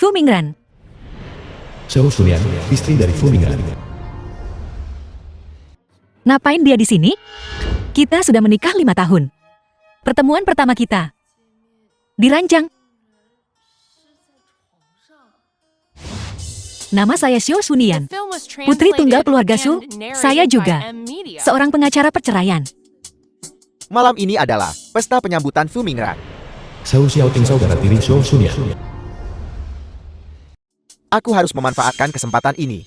Fu Mingran. Xiao Shunian, istri dari Fu Mingran. Ngapain dia di sini? Kita sudah menikah 5 tahun. Pertemuan pertama kita di ranjang. Nama saya Xiao Shunian, putri tunggal keluarga Su. Saya juga seorang pengacara perceraian. Malam ini adalah pesta penyambutan Fu Mingran. Xiao Xiaoting saudara tiri Xiao Shunian. Aku harus memanfaatkan kesempatan ini.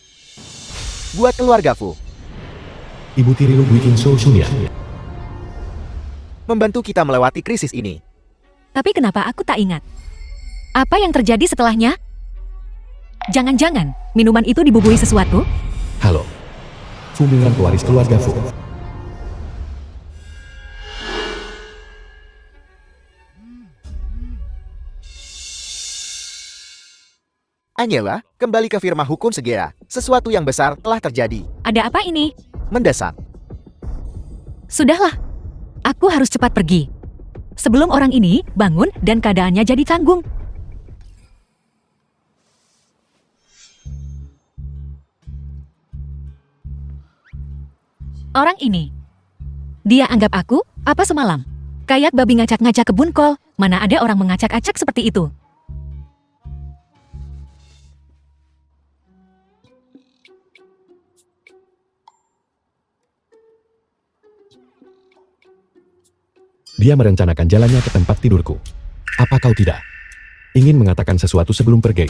Buat keluarga Fu. Ibu tiri Lu Buiqing Xiao Shunian. Membantu kita melewati krisis ini. Tapi kenapa aku tak ingat? Apa yang terjadi setelahnya? Jangan-jangan minuman itu dibubuhi sesuatu? Halo. Fu Mingran pewaris keluarga Fu. Angela, kembali ke firma hukum segera. Sesuatu yang besar telah terjadi. Ada apa ini? Mendesak. Sudahlah, aku harus cepat pergi. Sebelum orang ini bangun dan keadaannya jadi tanggung. Orang ini. Dia anggap aku, apa semalam? Kayak babi ngacak-ngacak kebun kol, mana ada orang mengacak-acak seperti itu. Dia merencanakan jalannya ke tempat tidurku. Apa kau tidak ingin mengatakan sesuatu sebelum pergi?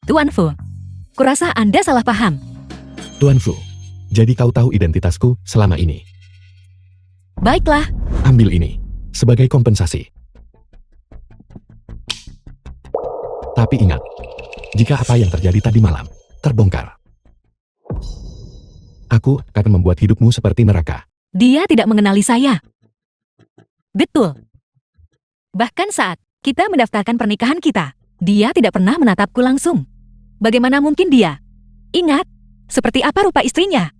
Tuan Fu, kurasa Anda salah paham. Tuan Fu, jadi kau tahu identitasku selama ini. Baiklah, Ambil ini sebagai kompensasi. Tapi ingat, jika apa yang terjadi tadi malam terbongkar, aku akan membuat hidupmu seperti neraka. dia tidak mengenali saya. Betul. Bahkan saat kita mendaftarkan pernikahan kita, dia tidak pernah menatapku langsung. Bagaimana mungkin dia ingat seperti apa rupa istrinya?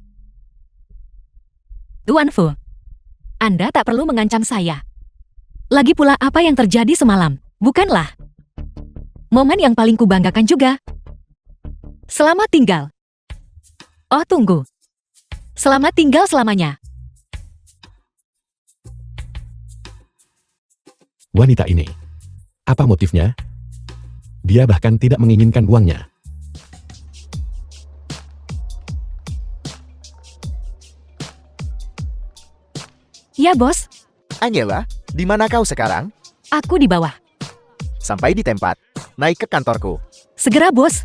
Tuan Fu, Anda tak perlu mengancam saya. Lagi pula apa yang terjadi semalam, bukanlah momen yang paling kubanggakan juga. Selamat tinggal. Oh tunggu. Selamat tinggal selamanya. Wanita ini, apa motifnya? Dia bahkan tidak menginginkan uangnya. Ya bos, Angela, di mana kau sekarang? aku di bawah. Sampai di tempat. Naik ke kantorku. Segera bos.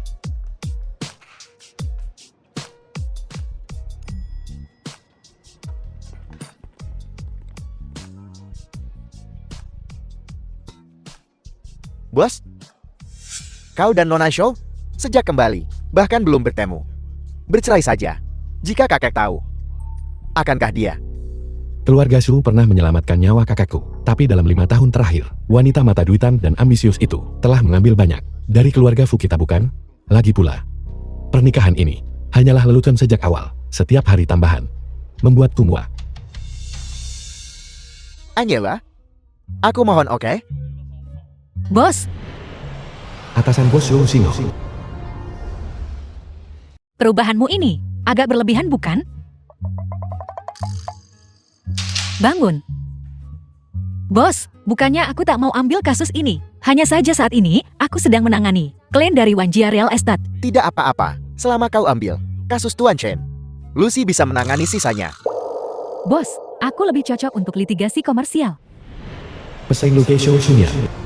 Bos? Kau dan Nona Show? Sejak kembali, bahkan belum bertemu. Bercerai saja. Jika kakek tahu. Akankah dia? Keluarga Su pernah menyelamatkan nyawa kakakku, tapi dalam 5 tahun terakhir, wanita mata duitan dan ambisius itu telah mengambil banyak dari keluarga Fu kita, bukan? Lagi pula, pernikahan ini hanyalah lelucon sejak awal. Setiap hari tambahan membuatku muak. Angela? Aku mohon, oke? Bos, Atasan bos Su Singo. perubahanmu ini agak berlebihan bukan? Bangun. Bos, bukannya aku tak mau ambil kasus ini. Hanya saja saat ini, aku sedang menangani klien dari Wanjia Real Estate. Tidak apa-apa, selama kau ambil kasus Tuan Chen. Lucy bisa menangani sisanya. Bos, aku lebih cocok untuk litigasi komersial. Pesaing Lu Xiao Shunian.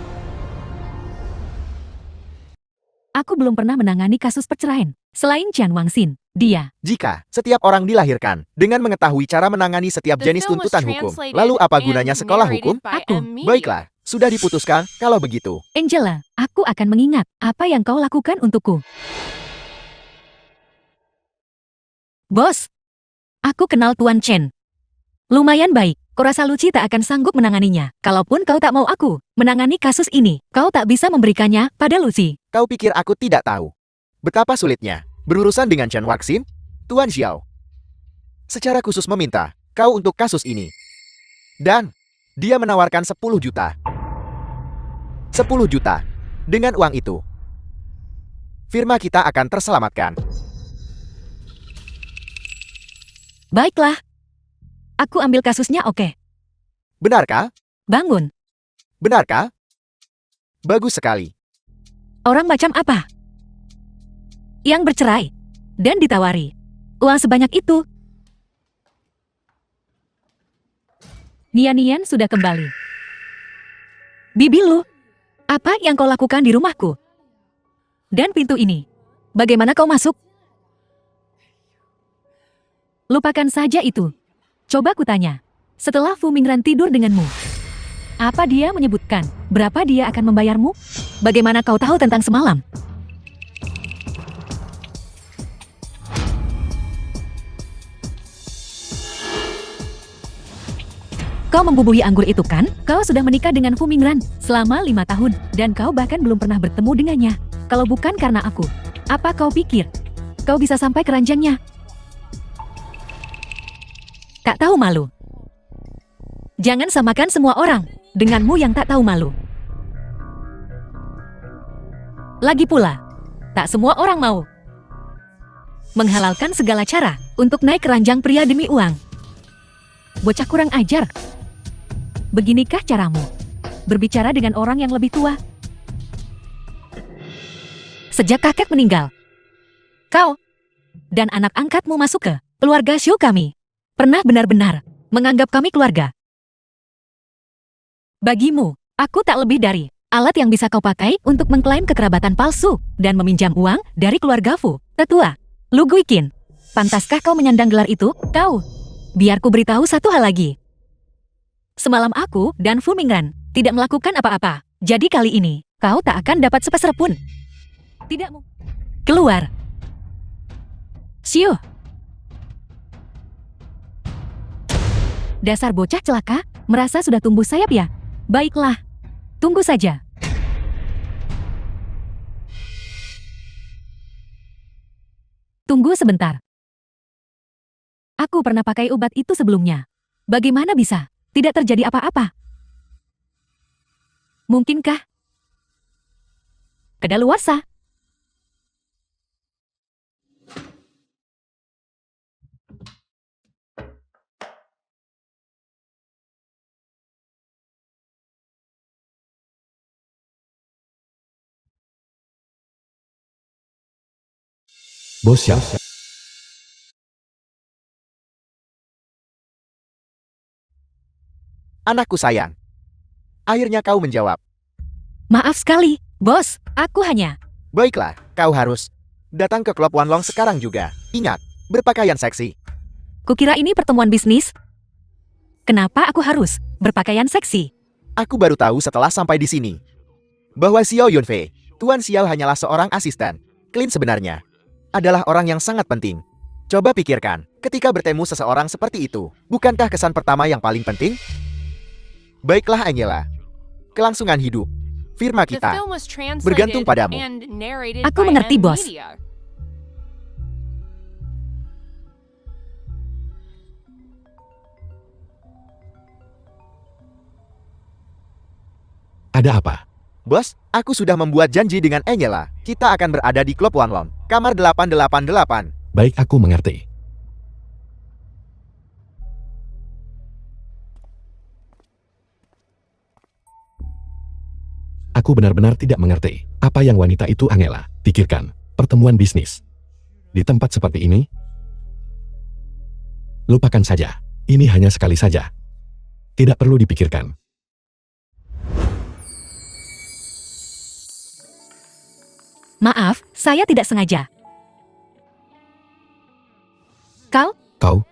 Aku belum pernah menangani kasus perceraian. Selain Chen Wangxin, dia. Jika setiap orang dilahirkan dengan mengetahui cara menangani setiap jenis tuntutan hukum, lalu apa gunanya sekolah hukum? Aku. Baiklah, sudah diputuskan kalau begitu. Angela, aku akan mengingat apa yang kau lakukan untukku. Bos, aku kenal Tuan Chen. Lumayan baik. Kurasa Lucy tak akan sanggup menanganinya. Kalaupun kau tak mau aku menangani kasus ini, kau tak bisa memberikannya pada Lucy. Kau pikir aku tidak tahu betapa sulitnya berurusan dengan Chen Waxin? Tuan Xiao secara khusus meminta kau untuk kasus ini. Dan Dia menawarkan 10 juta. 10 juta. Dengan uang itu, firma kita akan terselamatkan. Baiklah. Aku ambil kasusnya, oke. Benarkah? Bangun. Benarkah? Bagus sekali. Orang macam apa? Yang bercerai dan ditawari uang sebanyak itu. Nian sudah kembali. Bibi Lu, apa yang kau lakukan di rumahku? Dan pintu ini, bagaimana kau masuk? Lupakan saja itu. Coba kutanya, setelah Fu Mingran tidur denganmu, apa dia menyebutkan berapa dia akan membayarmu? Bagaimana kau tahu tentang semalam? Kau membubuhi anggur itu kan? Kau sudah menikah dengan Fu Mingran selama 5 tahun, dan kau bahkan belum pernah bertemu dengannya. Kalau bukan karena aku, apa kau pikir kau bisa sampai ke ranjangnya? Tak tahu malu. Jangan samakan semua orang denganmu yang tak tahu malu. Lagi pula, tak semua orang mau menghalalkan segala cara untuk naik ke ranjang pria demi uang. Bocah kurang ajar. Beginikah caramu berbicara dengan orang yang lebih tua? Sejak kakek meninggal, kau dan anak angkatmu masuk ke keluarga Xiu kami. Pernah benar-benar menganggap kami keluarga. Bagimu, aku tak lebih dari alat yang bisa kau pakai untuk mengklaim kekerabatan palsu dan meminjam uang dari keluarga Fu. Tetua, Lu Guiqin, pantaskah kau menyandang gelar itu? Kau, biar ku beritahu satu hal lagi. Semalam aku dan Fu Mingran tidak melakukan apa-apa. Jadi kali ini, kau tak akan dapat sepeser pun. Tidak mau. Keluar. Xiu. Dasar bocah celaka, merasa sudah tumbuh sayap ya? Baiklah. Tunggu saja. Tunggu sebentar. Aku pernah pakai obat itu sebelumnya. Bagaimana bisa tidak terjadi apa-apa? Mungkinkah kedaluarsa? Bos siap. Anakku sayang. Akhirnya kau menjawab. Maaf sekali, bos. Aku hanya... Baiklah, kau harus datang ke klub Wanlong sekarang juga. Ingat, berpakaian seksi. Kukira ini pertemuan bisnis. Kenapa aku harus berpakaian seksi? Aku baru tahu setelah sampai di sini bahwa Xiao Yunfei, Tuan Xiao hanyalah seorang asisten. Clint sebenarnya adalah orang yang sangat penting. Coba pikirkan, ketika bertemu seseorang seperti itu, bukankah kesan pertama yang paling penting? Baiklah Angela, kelangsungan hidup firma kita bergantung padamu. Aku mengerti, bos. Ada apa? Bos, aku sudah membuat janji dengan Angela. Kita akan berada di klub Wanlong, kamar 888. Baik, aku mengerti. Aku benar-benar tidak mengerti apa yang wanita itu Angela pikirkan. Pertemuan bisnis di tempat seperti ini? Lupakan saja. Ini hanya sekali saja. Tidak perlu dipikirkan. Maaf, saya tidak sengaja. Kau? Kau?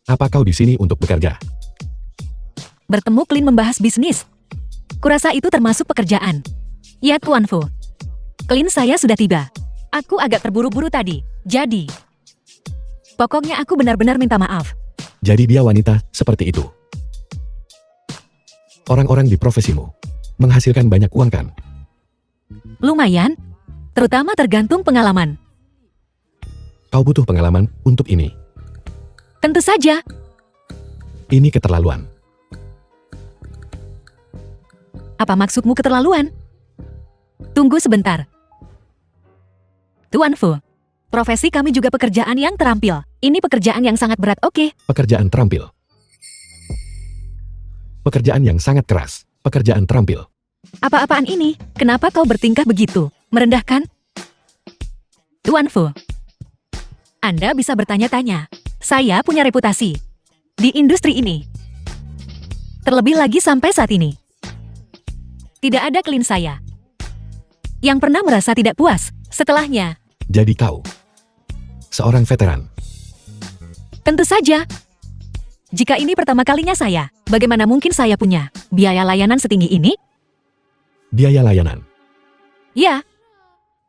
Apa kau di sini untuk bekerja? Bertemu Clint membahas bisnis. Kurasa itu termasuk pekerjaan. Ya, Tuan Fu. Clint saya sudah tiba. Aku agak terburu-buru tadi. Jadi, pokoknya aku benar-benar minta maaf. Jadi dia wanita seperti itu. Orang-orang di profesimu menghasilkan banyak uang kan? Lumayan, terutama tergantung pengalaman. Kau butuh pengalaman untuk ini. Tentu saja. Ini keterlaluan. Apa maksudmu keterlaluan? Tunggu sebentar. Tuan Fu, profesi kami juga pekerjaan yang terampil. Ini pekerjaan yang sangat berat, oke? Pekerjaan terampil. Pekerjaan yang sangat keras. Pekerjaan terampil. Apa-apaan ini? Kenapa kau bertingkah begitu? Merendahkan? Tuan Fu, Anda bisa bertanya-tanya. Saya punya reputasi di industri ini. Terlebih lagi sampai saat ini. Tidak ada klien saya yang pernah merasa tidak puas setelahnya. Jadi kau seorang veteran. Tentu saja. Jika ini pertama kalinya saya, bagaimana mungkin saya punya biaya layanan setinggi ini? Biaya layanan. Ya.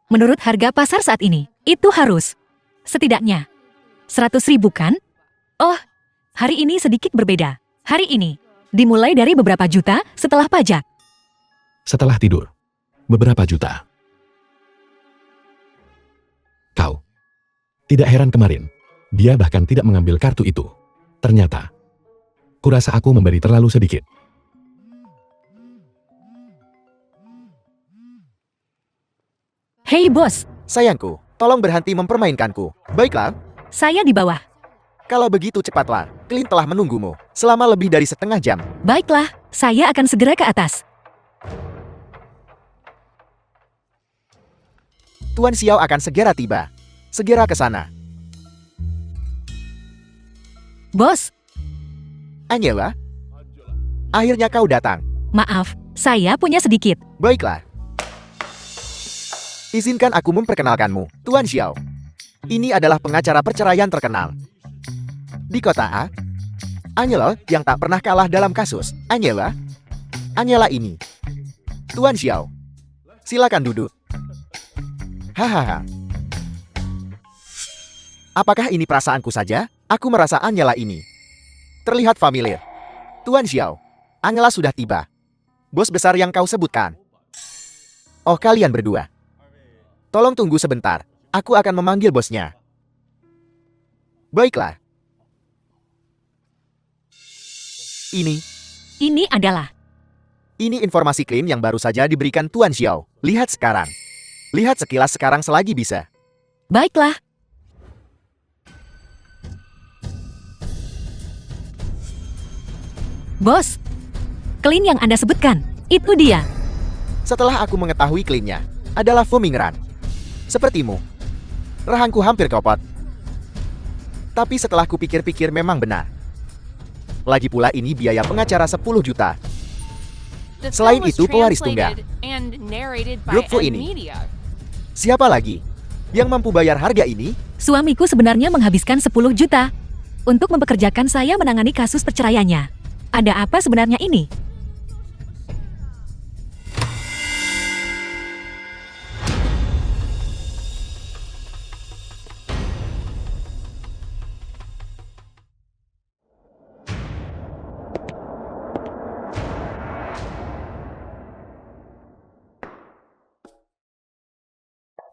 Menurut harga pasar saat ini, itu harus setidaknya 100.000 kan? Oh, hari ini sedikit berbeda. Hari ini dimulai dari beberapa juta setelah pajak. Setelah tidur. Beberapa juta. Kau. Tidak heran kemarin. Dia bahkan tidak mengambil kartu itu. Ternyata. Kurasa aku memberi terlalu sedikit. Hei bos, Sayangku, tolong berhenti mempermainkanku. Baiklah, saya di bawah. kalau begitu cepatlah. Clint telah menunggumu selama lebih dari setengah jam. Baiklah, saya akan segera ke atas. Tuan Xiao akan segera tiba. Segera ke sana. Bos, Angela, akhirnya kau datang. maaf, saya punya sedikit. Baiklah. Izinkan aku memperkenalkanmu, Tuan Xiao. Ini adalah pengacara perceraian terkenal di kota A. Angela yang tak pernah kalah dalam kasus. Angela ini. Tuan Xiao. Silakan duduk. Hahaha. Apakah ini perasaanku saja? Aku merasa Angela ini terlihat familiar. Tuan Xiao, Angela sudah tiba. Bos besar yang kau sebutkan. Oh, kalian berdua. Tolong tunggu sebentar. Aku akan memanggil bosnya. Baiklah. Ini adalah Ini informasi klaim yang baru saja diberikan Tuan Xiao. Lihat sekarang. Lihat sekilas sekarang selagi bisa. baiklah. Bos, klien yang Anda sebutkan, itu dia. Setelah aku mengetahui klaimnya adalah Fu Mingran. Sepertimu. Rahangku hampir copot. Tapi setelah kupikir-pikir memang benar. Lagi pula ini biaya pengacara 10 juta. Selain itu pewaris tunggal. Grup Fu ini. Siapa lagi yang mampu bayar harga ini? Suamiku sebenarnya menghabiskan 10 juta untuk mempekerjakan saya menangani kasus perceraiannya. Ada apa sebenarnya ini?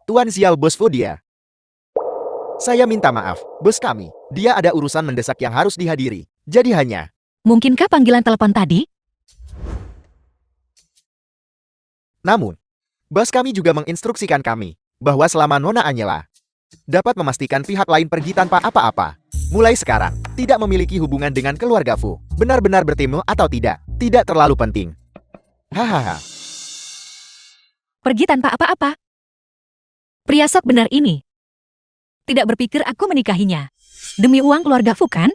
Tuan Xiao, bos Fu dia. Saya minta maaf, bos kami. Dia ada urusan mendesak yang harus dihadiri. Jadi hanya. Mungkinkah panggilan telepon tadi? Namun, bos kami juga menginstruksikan kami bahwa selama Nona Angela dapat memastikan pihak lain pergi tanpa apa-apa. Mulai sekarang, tidak memiliki hubungan dengan keluarga Fu. Benar-benar bertemu atau tidak terlalu penting. Hahaha. Pergi tanpa apa-apa. Pria sok benar ini. Tidak berpikir aku menikahinya. Demi uang keluarga Fu kan?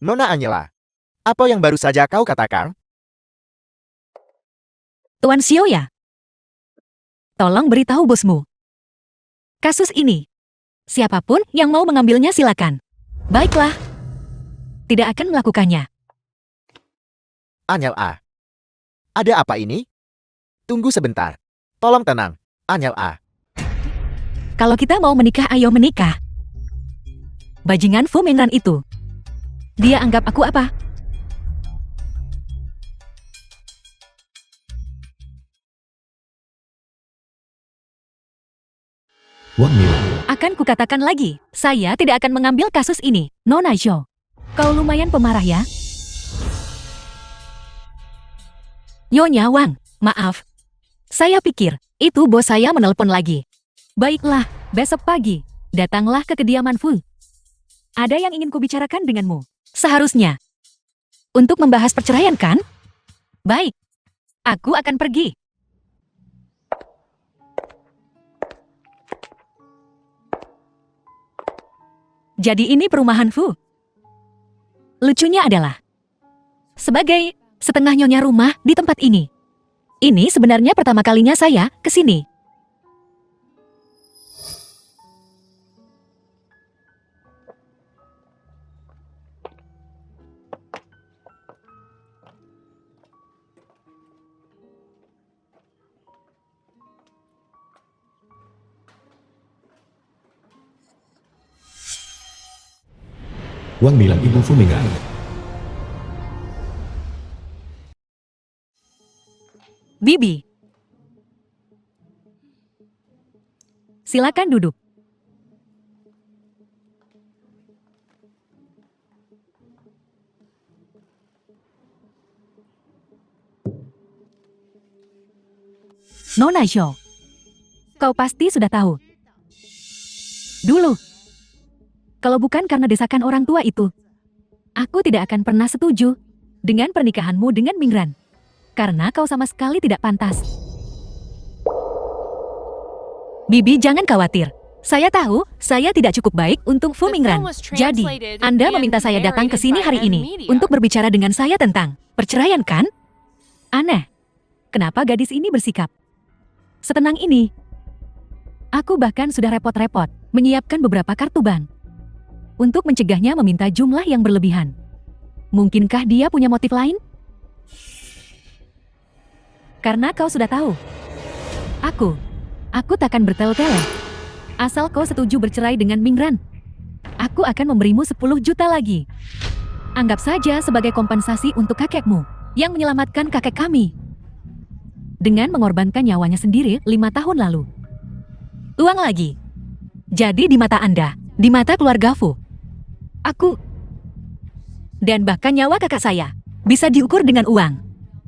Nona Angela, apa yang baru saja kau katakan? Tuan Xiao ya? Tolong beritahu bosmu. Kasus ini, siapapun yang mau mengambilnya silakan. Baiklah. Tidak akan melakukannya. Angela. Ada apa ini? Tunggu sebentar. Tolong tenang, Angela. Kalau kita mau menikah, ayo menikah. Bajingan Fu Mingran itu. Dia anggap aku apa? Wang Miu. Akan kukatakan lagi, saya tidak akan mengambil kasus ini, Nona Zhou. Kau lumayan pemarah ya? Nyonya Wang, maaf. Saya pikir, itu bos saya menelpon lagi. Baiklah, besok pagi, datanglah ke kediaman Fu. Ada yang ingin kubicarakan denganmu. Seharusnya. Untuk membahas perceraian kan? Baik. Aku akan pergi. Jadi ini perumahan Fu. Lucunya adalah, sebagai setengah nyonya rumah di tempat ini. Ini sebenarnya pertama kalinya saya ke sini. Wang bilang Ibu Fu meninggal. Bibi. Silakan duduk. Nona Zhou, kau pasti sudah tahu. Dulu, kalau bukan karena desakan orang tua itu, aku tidak akan pernah setuju dengan pernikahanmu dengan Mingran. Karena kau sama sekali tidak pantas. Bibi, jangan khawatir. Saya tahu, saya tidak cukup baik untuk Fu Mingran. Jadi, Anda meminta saya datang ke sini hari ini untuk berbicara dengan saya tentang perceraian, kan? Aneh. Kenapa gadis ini bersikap setenang ini? Aku bahkan sudah repot-repot menyiapkan beberapa kartu bank untuk mencegahnya meminta jumlah yang berlebihan. Mungkinkah dia punya motif lain? Karena kau sudah tahu, aku takkan bertele-tele. Asal kau setuju bercerai dengan Mingran, aku akan memberimu 10 juta lagi. Anggap saja sebagai kompensasi untuk kakekmu yang menyelamatkan kakek kami dengan mengorbankan nyawanya sendiri 5 tahun lalu. Uang lagi. Jadi di mata Anda, di mata keluarga Fu, aku dan bahkan nyawa kakak saya bisa diukur dengan uang.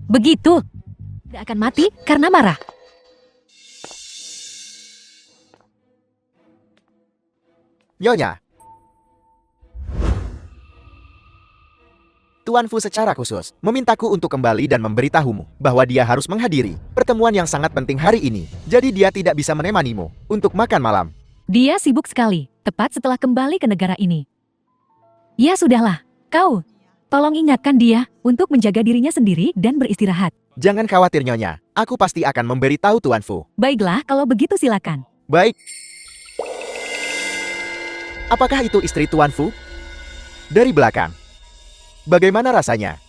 Begitu. Tidak akan mati karena marah. Nyonya. Tuan Fu secara khusus memintaku untuk kembali dan memberitahumu bahwa dia harus menghadiri pertemuan yang sangat penting hari ini. Jadi dia tidak bisa menemanimu untuk makan malam. Dia sibuk sekali, tepat setelah kembali ke negara ini. Ya sudahlah, kau tolong ingatkan dia untuk menjaga dirinya sendiri dan beristirahat. Jangan khawatir Nyonya, aku pasti akan memberitahu Tuan Fu. Baiklah, kalau begitu silakan. Baik. Apakah itu istri Tuan Fu? Dari belakang. Bagaimana rasanya?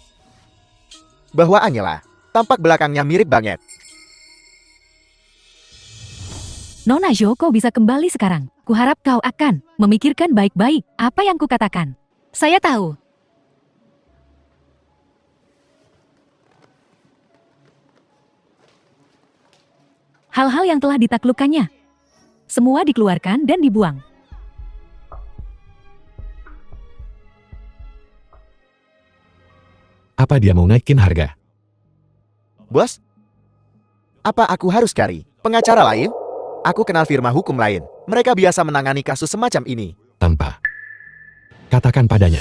Bahwa Anyela, tampak belakangnya mirip banget. Nona Zhou, kau bisa kembali sekarang. Kuharap kau akan memikirkan baik-baik apa yang kukatakan. Saya tahu. Hal-hal yang telah ditaklukkannya, semua dikeluarkan dan dibuang. Apa dia mau naikin harga? Bos? Apa aku harus cari pengacara lain? Aku kenal firma hukum lain. Mereka biasa menangani kasus semacam ini. Tanpa. Katakan padanya.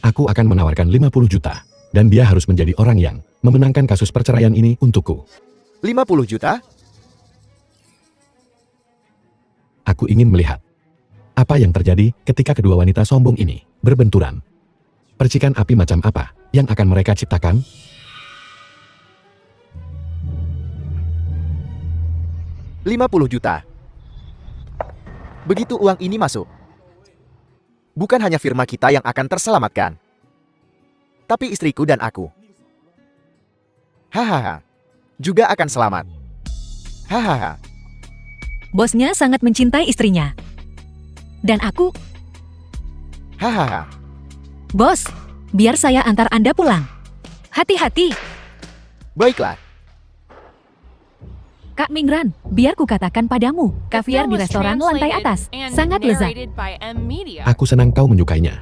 Aku akan menawarkan 50 juta. Dan dia harus menjadi orang yang memenangkan kasus perceraian ini untukku. 50 juta? Aku ingin melihat apa yang terjadi ketika kedua wanita sombong ini berbenturan. Percikan api macam apa yang akan mereka ciptakan? $50 juta. Begitu uang ini masuk, bukan hanya firma kita yang akan terselamatkan, tapi istriku dan aku. Hahaha. Juga akan selamat. Hahaha. Bosnya sangat mencintai istrinya. Dan aku, Hahaha. bos, biar saya antar Anda pulang. Hati-hati, Baiklah. Kak Mingran, biar ku katakan padamu, kaviar di restoran lantai atas sangat lezat. Aku senang kau menyukainya.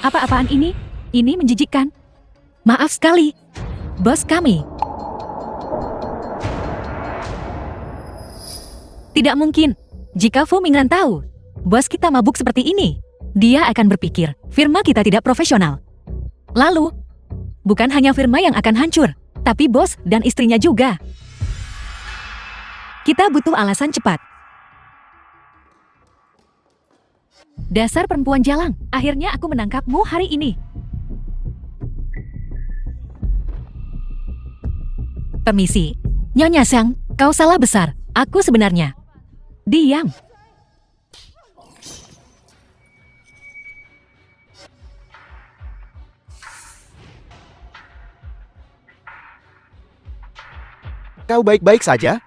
Apa-apaan ini? Ini menjijikkan. Maaf sekali, bos kami. Tidak mungkin. Jika Fu Mingran tahu, bos kita mabuk seperti ini, dia akan berpikir, firma kita tidak profesional. Lalu, bukan hanya firma yang akan hancur, tapi bos dan istrinya juga. Kita butuh alasan cepat. Dasar perempuan jalang, akhirnya aku menangkapmu hari ini. Permisi, Nyonya Xiang, kau salah besar. Aku sebenarnya. Diam. Kau baik-baik saja?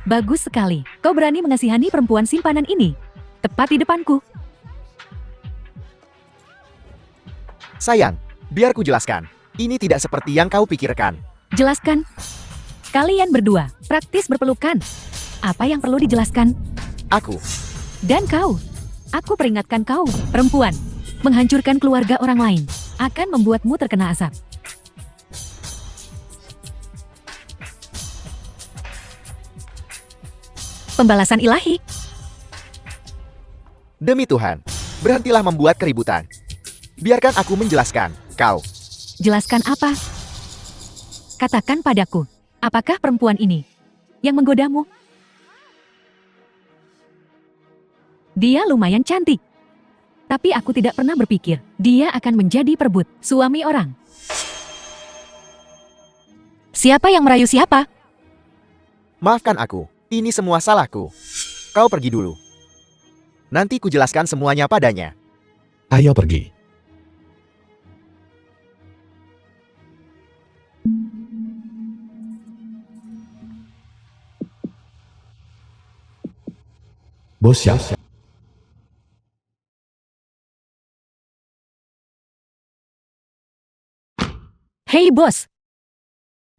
Bagus sekali. Kau berani mengasihani perempuan simpanan ini. Tepat di depanku. Sayang, biar ku jelaskan. Ini tidak seperti yang kau pikirkan. Jelaskan. Kalian berdua praktis berpelukan. Apa yang perlu dijelaskan? Aku. Dan kau. Aku peringatkan kau, perempuan. Menghancurkan keluarga orang lain akan membuatmu terkena asap. Pembalasan ilahi. Demi Tuhan, berhentilah membuat keributan. Biarkan aku menjelaskan, kau. Jelaskan apa? Katakan padaku, apakah perempuan ini yang menggodamu? Dia lumayan cantik. Tapi aku tidak pernah berpikir dia akan menjadi perebut suami orang. Siapa yang merayu siapa? Maafkan aku, ini semua salahku. Kau pergi dulu. Nanti ku jelaskan semuanya padanya. Ayo pergi. Bos Xiao. Hei bos,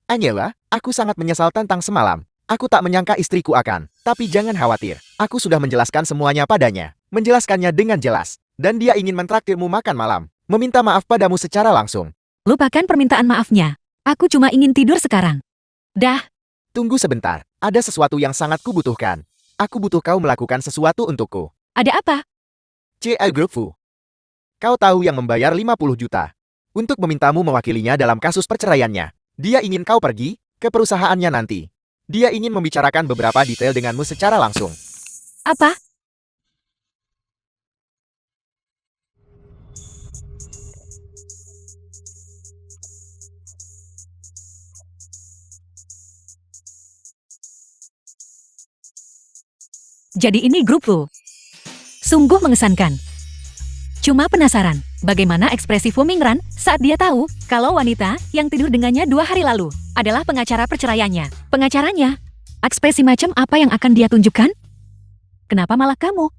Anyela, aku sangat menyesal tentang semalam. Aku tak menyangka istriku akan. Tapi jangan khawatir, aku sudah menjelaskan semuanya padanya. Menjelaskannya dengan jelas. Dan dia ingin mentraktirmu makan malam. Meminta maaf padamu secara langsung. lupakan permintaan maafnya. Aku cuma ingin tidur sekarang. Dah, Tunggu sebentar, ada sesuatu yang sangat kubutuhkan. Aku butuh kau melakukan sesuatu untukku. ada apa? C.I. Group Fu. Kau tahu yang membayar 50 juta. Untuk memintamu mewakilinya dalam kasus perceraiannya. Dia ingin kau pergi ke perusahaannya nanti. Dia ingin membicarakan beberapa detail denganmu secara langsung. Apa? Jadi ini grup Fu. Sungguh mengesankan. Cuma penasaran, bagaimana ekspresi Fu Mingran saat dia tahu kalau wanita yang tidur dengannya 2 hari lalu adalah pengacara perceraiannya. Pengacaranya, ekspresi macam apa yang akan dia tunjukkan? Kenapa malah kamu?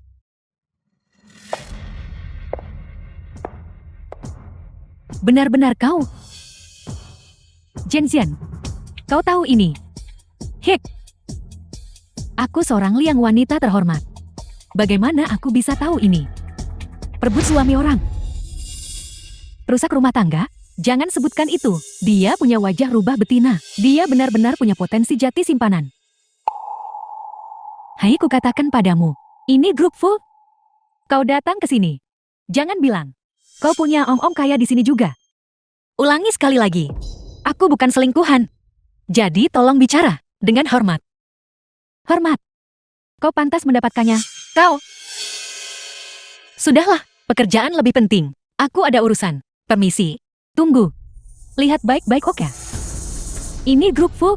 Benar-benar kau. Zhenxian, kau tahu ini. Hek. Aku seorang liang wanita terhormat. Bagaimana aku bisa tahu ini? Perebut suami orang. Rusak rumah tangga? Jangan sebutkan itu. Dia punya wajah rubah betina. Dia benar-benar punya potensi jati simpanan. Hai, kukatakan padamu. Ini grup Fu. Kau datang ke sini. Jangan bilang. Kau punya om-om kaya di sini juga. Ulangi sekali lagi. Aku bukan selingkuhan. Jadi tolong bicara dengan hormat. Hormat. Kau pantas mendapatkannya. Kau. Sudahlah, pekerjaan lebih penting. Aku ada urusan. Permisi. Tunggu. Lihat baik-baik, oke? Ini grup Fu.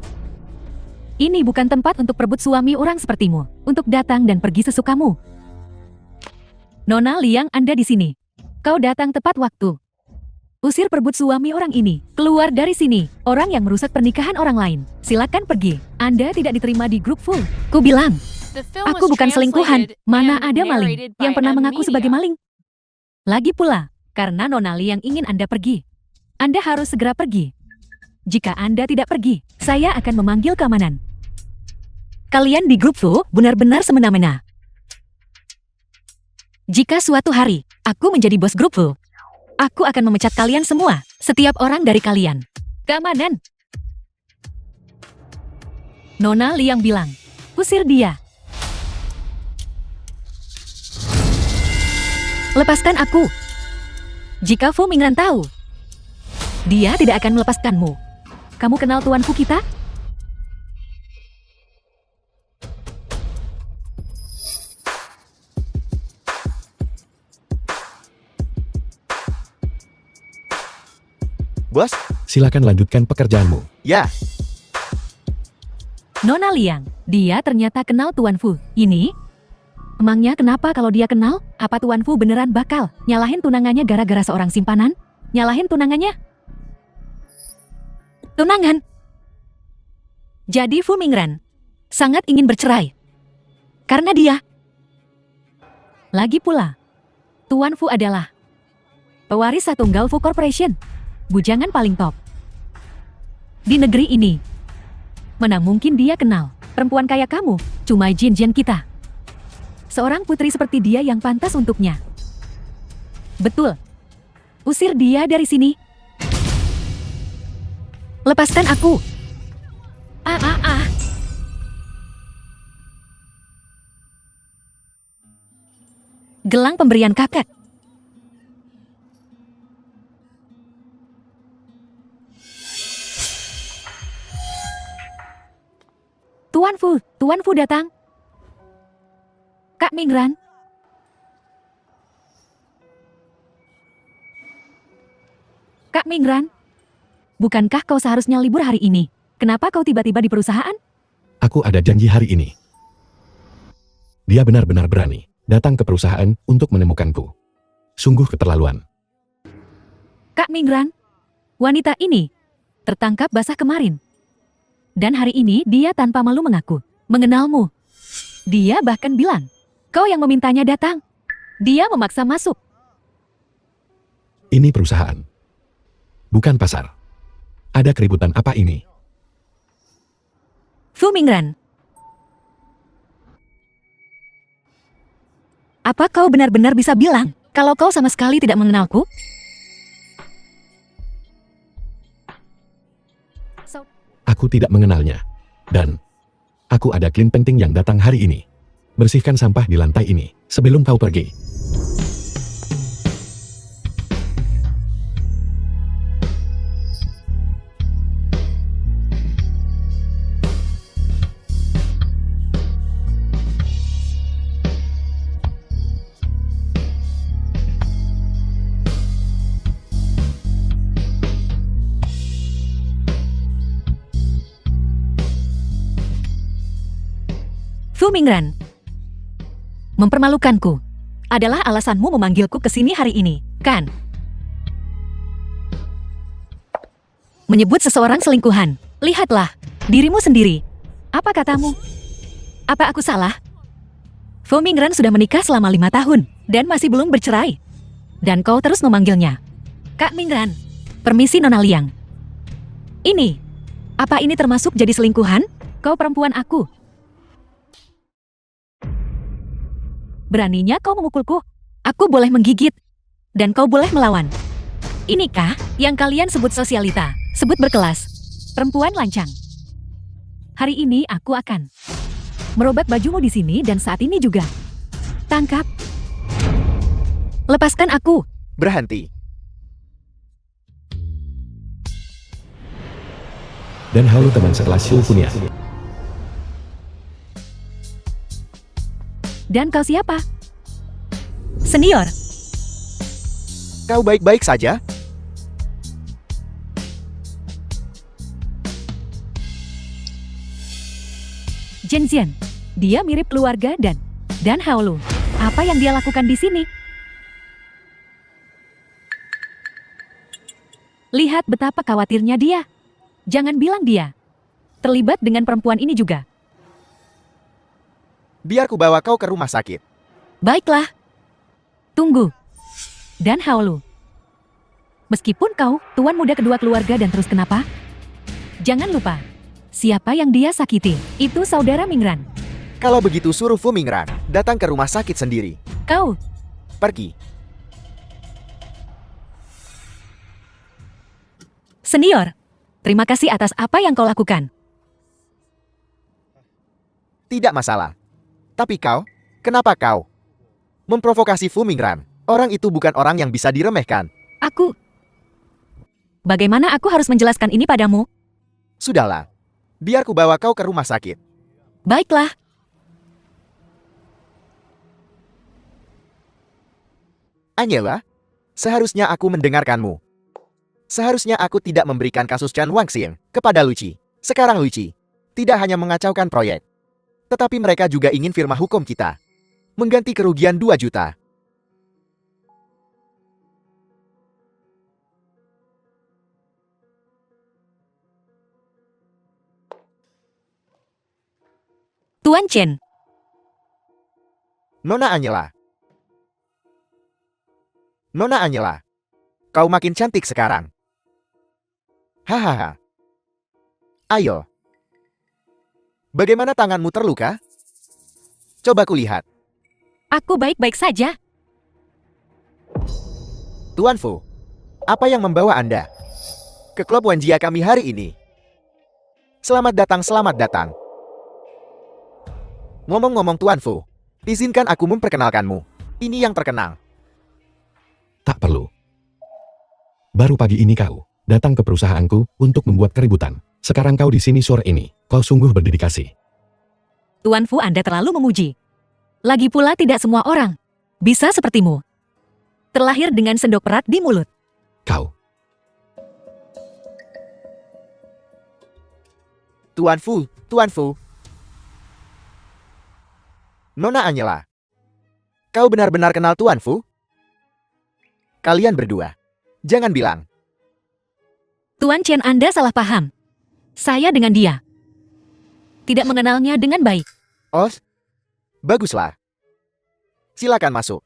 Ini bukan tempat untuk perebut suami orang sepertimu. Untuk datang dan pergi sesukamu. Nona Liang, Anda di sini. Kau datang tepat waktu. Usir perebut suami orang ini. Keluar dari sini. Orang yang merusak pernikahan orang lain. Silakan pergi. Anda tidak diterima di grup Fu. Ku bilang. Aku bukan selingkuhan. Mana ada maling yang pernah mengaku sebagai maling. Lagi pula, karena Nona Liang ingin Anda pergi. Anda harus segera pergi. Jika Anda tidak pergi, saya akan memanggil keamanan. Kalian di grup Fu benar-benar semena-mena. Jika suatu hari, aku menjadi bos grup Fu, Aku akan memecat kalian semua, setiap orang dari kalian. Keamanan. Nona Liang bilang, usir dia. Lepaskan aku. Jika Fu Mingran tahu, dia tidak akan melepaskanmu. Kamu kenal Tuan Fu kita? Bos? Silakan lanjutkan pekerjaanmu. Ya, Nona Liang, dia ternyata kenal Tuan Fu. Ini? Emangnya kenapa kalau dia kenal? Apa Tuan Fu beneran bakal nyalahin tunangannya gara-gara seorang simpanan? Nyalahin tunangannya? Tunangan? Jadi Fu Mingran sangat ingin bercerai. Karena dia. Lagi pula, Tuan Fu adalah pewaris Satunggal Fu Corporation. Bujangan paling top di negeri ini. Mana mungkin dia kenal perempuan kayak kamu, cuma jin-jin kita. Seorang putri seperti dia yang pantas untuknya. Betul. Usir dia dari sini. Lepaskan aku. Gelang pemberian kakak. Tuan Fu datang. Kak Mingran. Kak Mingran, bukankah kau seharusnya libur hari ini? Kenapa kau tiba-tiba di perusahaan? Aku ada janji hari ini. Dia benar-benar berani datang ke perusahaan untuk menemukanku. Sungguh keterlaluan. Kak Mingran, wanita ini tertangkap basah kemarin. Dan hari ini dia tanpa malu mengaku mengenalmu. Dia bahkan bilang, kau yang memintanya datang. Dia memaksa masuk. Ini perusahaan, bukan pasar. Ada keributan apa ini? Fu Mingran, apa kau benar-benar bisa bilang kalau kau sama sekali tidak mengenalku? Aku tidak mengenalnya. Dan aku ada clean painting yang datang hari ini. Bersihkan sampah di lantai ini sebelum kau pergi. Fu Mingran, mempermalukanku adalah alasanmu memanggilku ke sini hari ini, kan? Menyebut seseorang selingkuhan. Lihatlah dirimu sendiri. Apa katamu? Apa aku salah? Fu Mingran sudah menikah selama 5 tahun dan masih belum bercerai. Dan kau terus memanggilnya Kak Mingran. Permisi Nona Liang. Ini, apa ini termasuk jadi selingkuhan? Kau perempuan aku. Beraninya kau memukulku? Aku boleh menggigit. Dan kau boleh melawan. Inikah yang kalian sebut sosialita? Sebut berkelas. Perempuan lancang. Hari ini aku akan merobek bajumu di sini dan saat ini juga. Tangkap. Lepaskan aku. berhenti. Dan halo teman sekelas Shulfunia. Dan kau siapa? Senior. Kau baik-baik saja? Zhenxian. Dia mirip keluarga dan Haolu. Apa yang dia lakukan di sini? Lihat betapa khawatirnya dia. Jangan bilang dia terlibat dengan perempuan ini juga. Biar ku bawa kau ke rumah sakit. Baiklah. Tunggu. Dan Haolu. Meskipun kau tuan muda kedua keluarga dan terus kenapa? Jangan lupa. Siapa yang dia sakiti? Itu saudara Mingran. Kalau begitu suruh Fu Mingran datang ke rumah sakit sendiri. Kau. Pergi. Senior, terima kasih atas apa yang kau lakukan. Tidak masalah. Tapi kau, kenapa kau memprovokasi Fu Mingran? Orang itu bukan orang yang bisa diremehkan. Bagaimana aku harus menjelaskan ini padamu? Sudahlah. Biar ku bawa kau ke rumah sakit. Baiklah. Angela, seharusnya aku mendengarkanmu. Seharusnya aku tidak memberikan kasus Chan Wangxing kepada Luci. Sekarang Luci tidak hanya mengacaukan proyek, tetapi mereka juga ingin firma hukum kita mengganti kerugian 2 juta. Tuan Chen, Nona Angela. Nona Angela, kau makin cantik sekarang. Hahaha. Ayo. Bagaimana tanganmu terluka? Coba kulihat. aku baik-baik saja. Tuan Fu, apa yang membawa Anda ke klub Wanjia kami hari ini? Selamat datang, selamat datang. Ngomong-ngomong Tuan Fu, izinkan aku memperkenalkanmu. Ini yang terkenal. Tak perlu. Baru pagi ini kau datang ke perusahaanku untuk membuat keributan. Sekarang kau di sini sore ini. Kau sungguh berdedikasi. Tuan Fu, Anda terlalu memuji. Lagi pula tidak semua orang bisa sepertimu. Terlahir dengan sendok perak di mulut. Kau. Tuan Fu, Tuan Fu. Nona Angela, kau benar-benar kenal Tuan Fu? Kalian berdua, jangan bilang. Tuan Chen, Anda salah paham. Saya dengan dia tidak mengenalnya dengan baik. Oh, baguslah. Silakan masuk.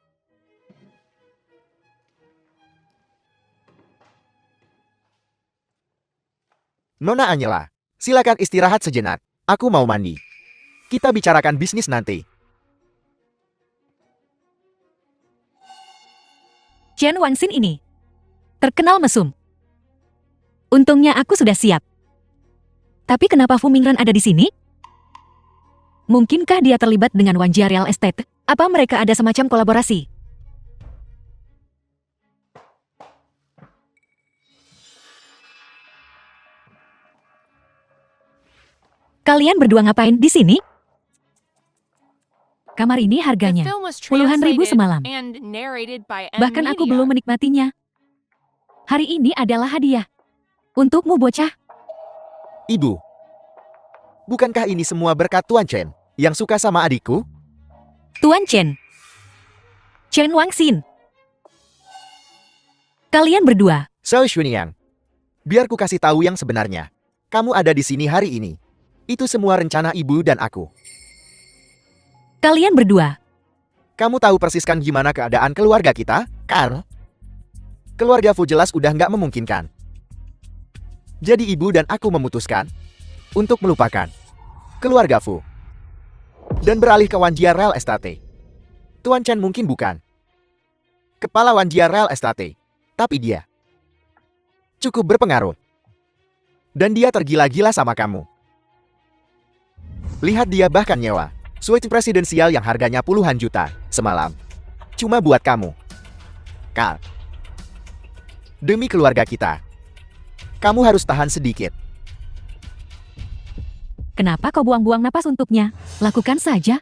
Nona Angela, silakan istirahat sejenak. Aku mau mandi. Kita bicarakan bisnis nanti. Chen Wangxin ini terkenal mesum. Untungnya aku sudah siap. Tapi kenapa Fu Mingran ada di sini? Mungkinkah dia terlibat dengan Wanjia Real Estate? Apa mereka ada semacam kolaborasi? Kalian berdua ngapain di sini? Kamar ini harganya puluhan ribu semalam. Bahkan aku belum menikmatinya. Hari ini adalah hadiah untukmu, bocah. Ibu, bukankah ini semua berkat Tuan Chen yang suka sama adikku? Tuan Chen, Chen Wangxin. Kalian berdua, So Xunyang, biar ku kasih tahu yang sebenarnya. Kamu ada di sini hari ini. Itu semua rencana ibu dan aku. kalian berdua. Kamu tahu persis kan gimana keadaan keluarga kita, Karl? Keluarga Fu jelas udah nggak memungkinkan. Jadi ibu dan aku memutuskan untuk melupakan keluarga Fu dan beralih ke Wanjia Real Estate. Tuan Chen mungkin bukan kepala Wanjia Real Estate, tapi dia cukup berpengaruh. Dan dia tergila-gila sama kamu. Lihat, dia bahkan nyewa suite presidensial yang harganya puluhan juta semalam. Cuma buat kamu, Karl. Demi keluarga kita, kamu harus tahan sedikit. Kenapa kau buang-buang napas untuknya? Lakukan saja.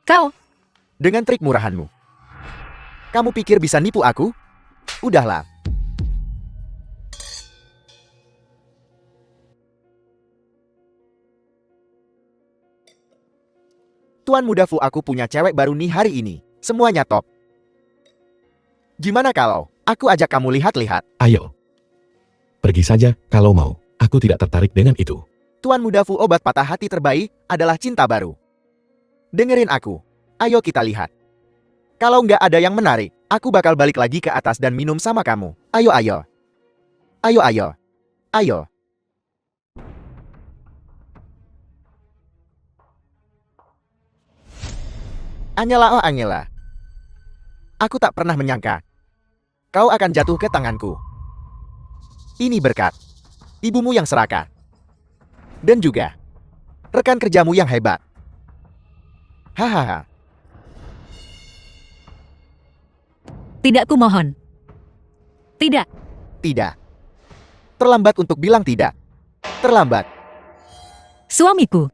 Kau, Dengan trik murahanmu, kamu pikir bisa nipu aku? Udahlah. Tuan muda Fu, aku punya cewek baru nih hari ini. Semuanya top. Gimana kalau aku ajak kamu lihat-lihat? Ayo. Pergi saja kalau mau. Aku tidak tertarik dengan itu. Tuan muda Fu, obat patah hati terbaik adalah cinta baru. Dengerin aku. Ayo kita lihat. Kalau nggak ada yang menarik, aku bakal balik lagi ke atas dan minum sama kamu. Ayo, ayo. Ayo, ayo. Ayo. Angela, oh Angela. Aku tak pernah menyangka kau akan jatuh ke tanganku. Ini berkat ibumu yang serakah. Dan juga rekan kerjamu yang hebat. Hahaha. Tidak, kumohon. Tidak. Tidak. Terlambat untuk bilang tidak. Terlambat. Suamiku.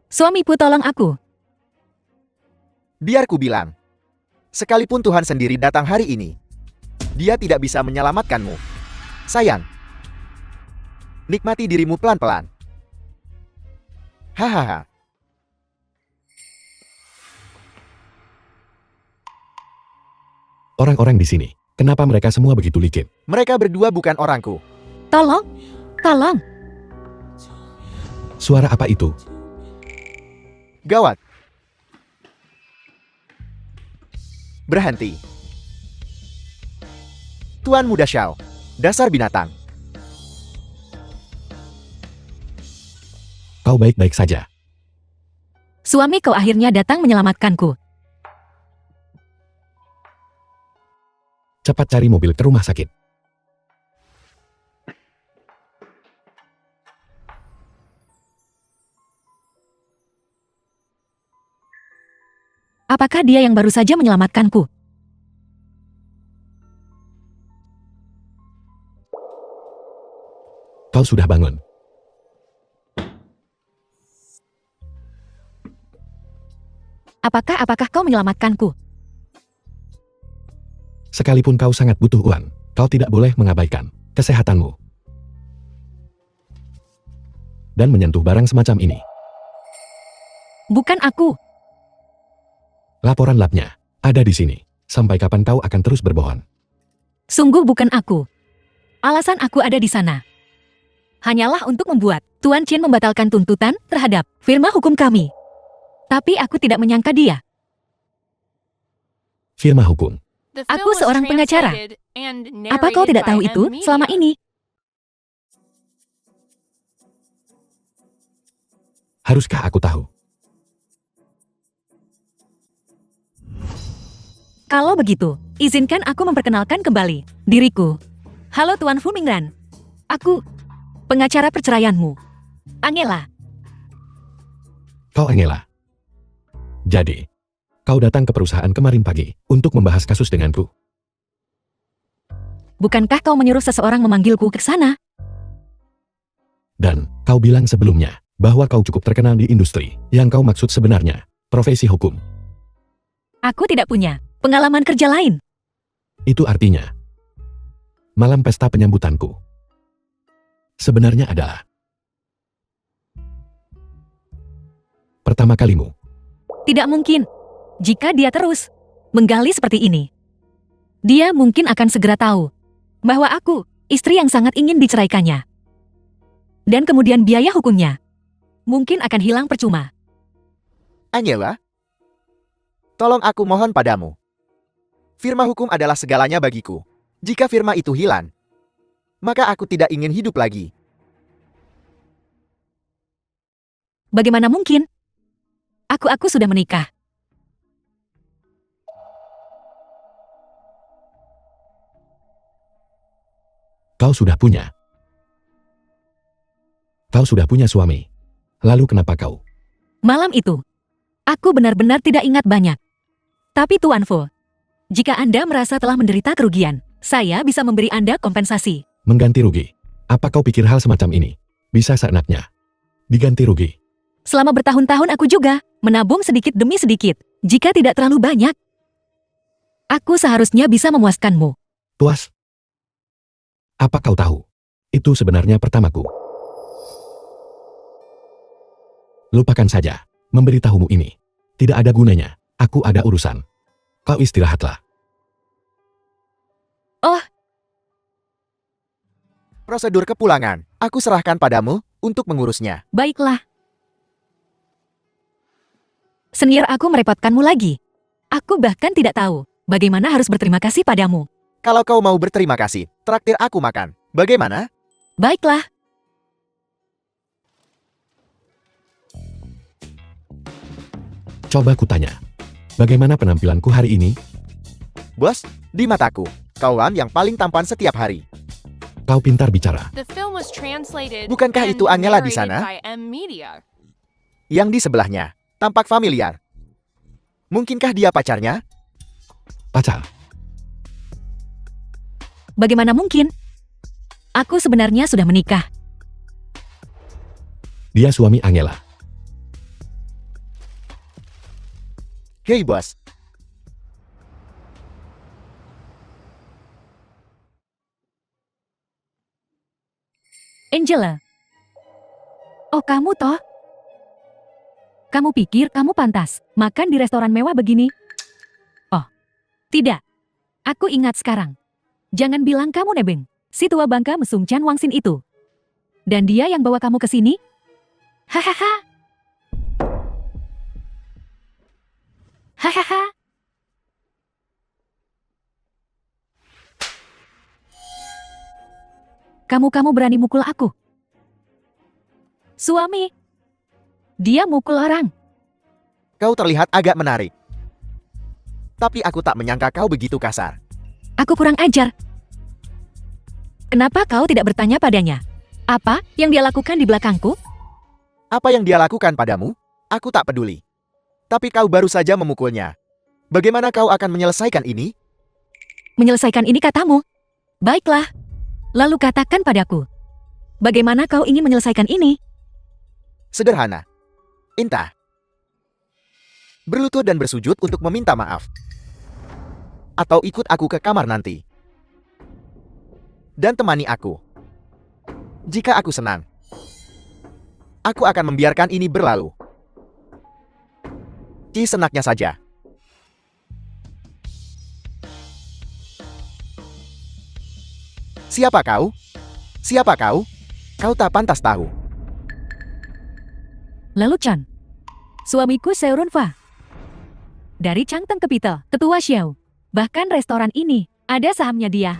Suamiku, tolong aku. Biar ku bilang. Sekalipun Tuhan sendiri datang hari ini, Dia tidak bisa menyelamatkanmu. Sayang. Nikmati dirimu pelan-pelan. Hahaha. Orang-orang di sini, kenapa mereka semua begitu licik? Mereka berdua bukan orangku. Tolong. Tolong. Suara apa itu? Gawat. Berhenti. Tuan Muda Xiao. Dasar binatang. Kau baik-baik saja. Suami kau akhirnya datang menyelamatkanku. Cepat cari mobil ke rumah sakit. Apakah dia yang baru saja menyelamatkanku? Kau sudah bangun. Apakah kau menyelamatkanku? Sekalipun kau sangat butuh uang, kau tidak boleh mengabaikan kesehatanmu. Dan menyentuh barang semacam ini. Bukan aku. Laporan labnya ada di sini. Sampai kapan kau akan terus berbohong? Sungguh bukan aku. Alasan aku ada di sana hanyalah untuk membuat Tuan Chen membatalkan tuntutan terhadap firma hukum kami. Tapi aku tidak menyangka dia. Firma hukum. Aku seorang pengacara. Apa kau tidak tahu itu selama ini? Haruskah aku tahu? Kalau begitu, izinkan aku memperkenalkan kembali diriku. Halo Tuan Fu Mingran. Aku pengacara perceraianmu, Angela. Kau Angela. Jadi, kau datang ke perusahaan kemarin pagi untuk membahas kasus denganku. Bukankah kau menyuruh seseorang memanggilku ke sana? Dan, kau bilang sebelumnya, bahwa kau cukup terkenal di industri, yang kau maksud sebenarnya, profesi hukum. Aku tidak punya pengalaman kerja lain. Itu artinya, malam pesta penyambutanku sebenarnya adalah pertama kalimu. Tidak mungkin. Jika dia terus menggali seperti ini, dia mungkin akan segera tahu bahwa aku istri yang sangat ingin diceraikannya. Dan kemudian biaya hukumnya mungkin akan hilang percuma. Angela, tolong aku mohon padamu. Firma hukum adalah segalanya bagiku. Jika firma itu hilang, maka aku tidak ingin hidup lagi. Bagaimana mungkin? Aku sudah menikah. Kau sudah punya. Kau sudah punya suami. Lalu kenapa kau? Malam itu, aku benar-benar tidak ingat banyak. Tapi Tuan Fo, jika Anda merasa telah menderita kerugian, saya bisa memberi Anda kompensasi. Mengganti rugi. Apa kau pikir hal semacam ini bisa seenaknya diganti rugi? Selama bertahun-tahun aku juga menabung sedikit demi sedikit. Jika tidak terlalu banyak, aku seharusnya bisa memuaskanmu. Puas? Apa kau tahu? Itu sebenarnya pertamaku. Lupakan saja. Memberitahumu ini tidak ada gunanya. Aku ada urusan. Kau istirahatlah. Oh, Prosedur kepulangan, aku serahkan padamu untuk mengurusnya. baiklah. Senior aku merepotkanmu lagi. Aku bahkan tidak tahu bagaimana harus berterima kasih padamu. Kalau kau mau berterima kasih, traktir aku makan. Bagaimana? Baiklah. Coba kutanya. Bagaimana penampilanku hari ini? Bos, di mataku, Kauan yang paling tampan setiap hari. Kau pintar bicara. Bukankah itu Angela di sana? Yang di sebelahnya, tampak familiar. Mungkinkah dia pacarnya? Pacar. Bagaimana mungkin? Aku sebenarnya sudah menikah. Dia suami Angela. Hei bos, Angela. Oh, kamu toh? Kamu pikir kamu pantas makan di restoran mewah begini? Oh, tidak. Aku ingat sekarang. Jangan bilang kamu nebeng. Si tua bangka mesum Chan Wangsin itu. Dan dia yang bawa kamu ke sini? Hahaha. Hahaha. Kamu berani mukul aku? Suami. Dia mukul orang. kau terlihat agak menarik. Tapi aku tak menyangka kau begitu kasar. Aku kurang ajar. Kenapa kau tidak bertanya padanya? Apa yang dia lakukan di belakangku? Apa yang dia lakukan padamu? Aku tak peduli. Tapi kau baru saja memukulnya. Bagaimana kau akan menyelesaikan ini? Menyelesaikan ini katamu? Baiklah. Lalu katakan padaku. Bagaimana kau ingin menyelesaikan ini? Sederhana. Intah. Berlutut dan bersujud untuk meminta maaf. Atau ikut aku ke kamar nanti. Dan temani aku. Jika aku senang, aku akan membiarkan ini berlalu. Senaknya saja. Siapa kau? Siapa kau? Kau tak pantas tahu. Lalu Chan. Suamiku Seurun Fa. Dari Changteng Capital, ketua Xiao. Bahkan restoran ini, ada sahamnya dia.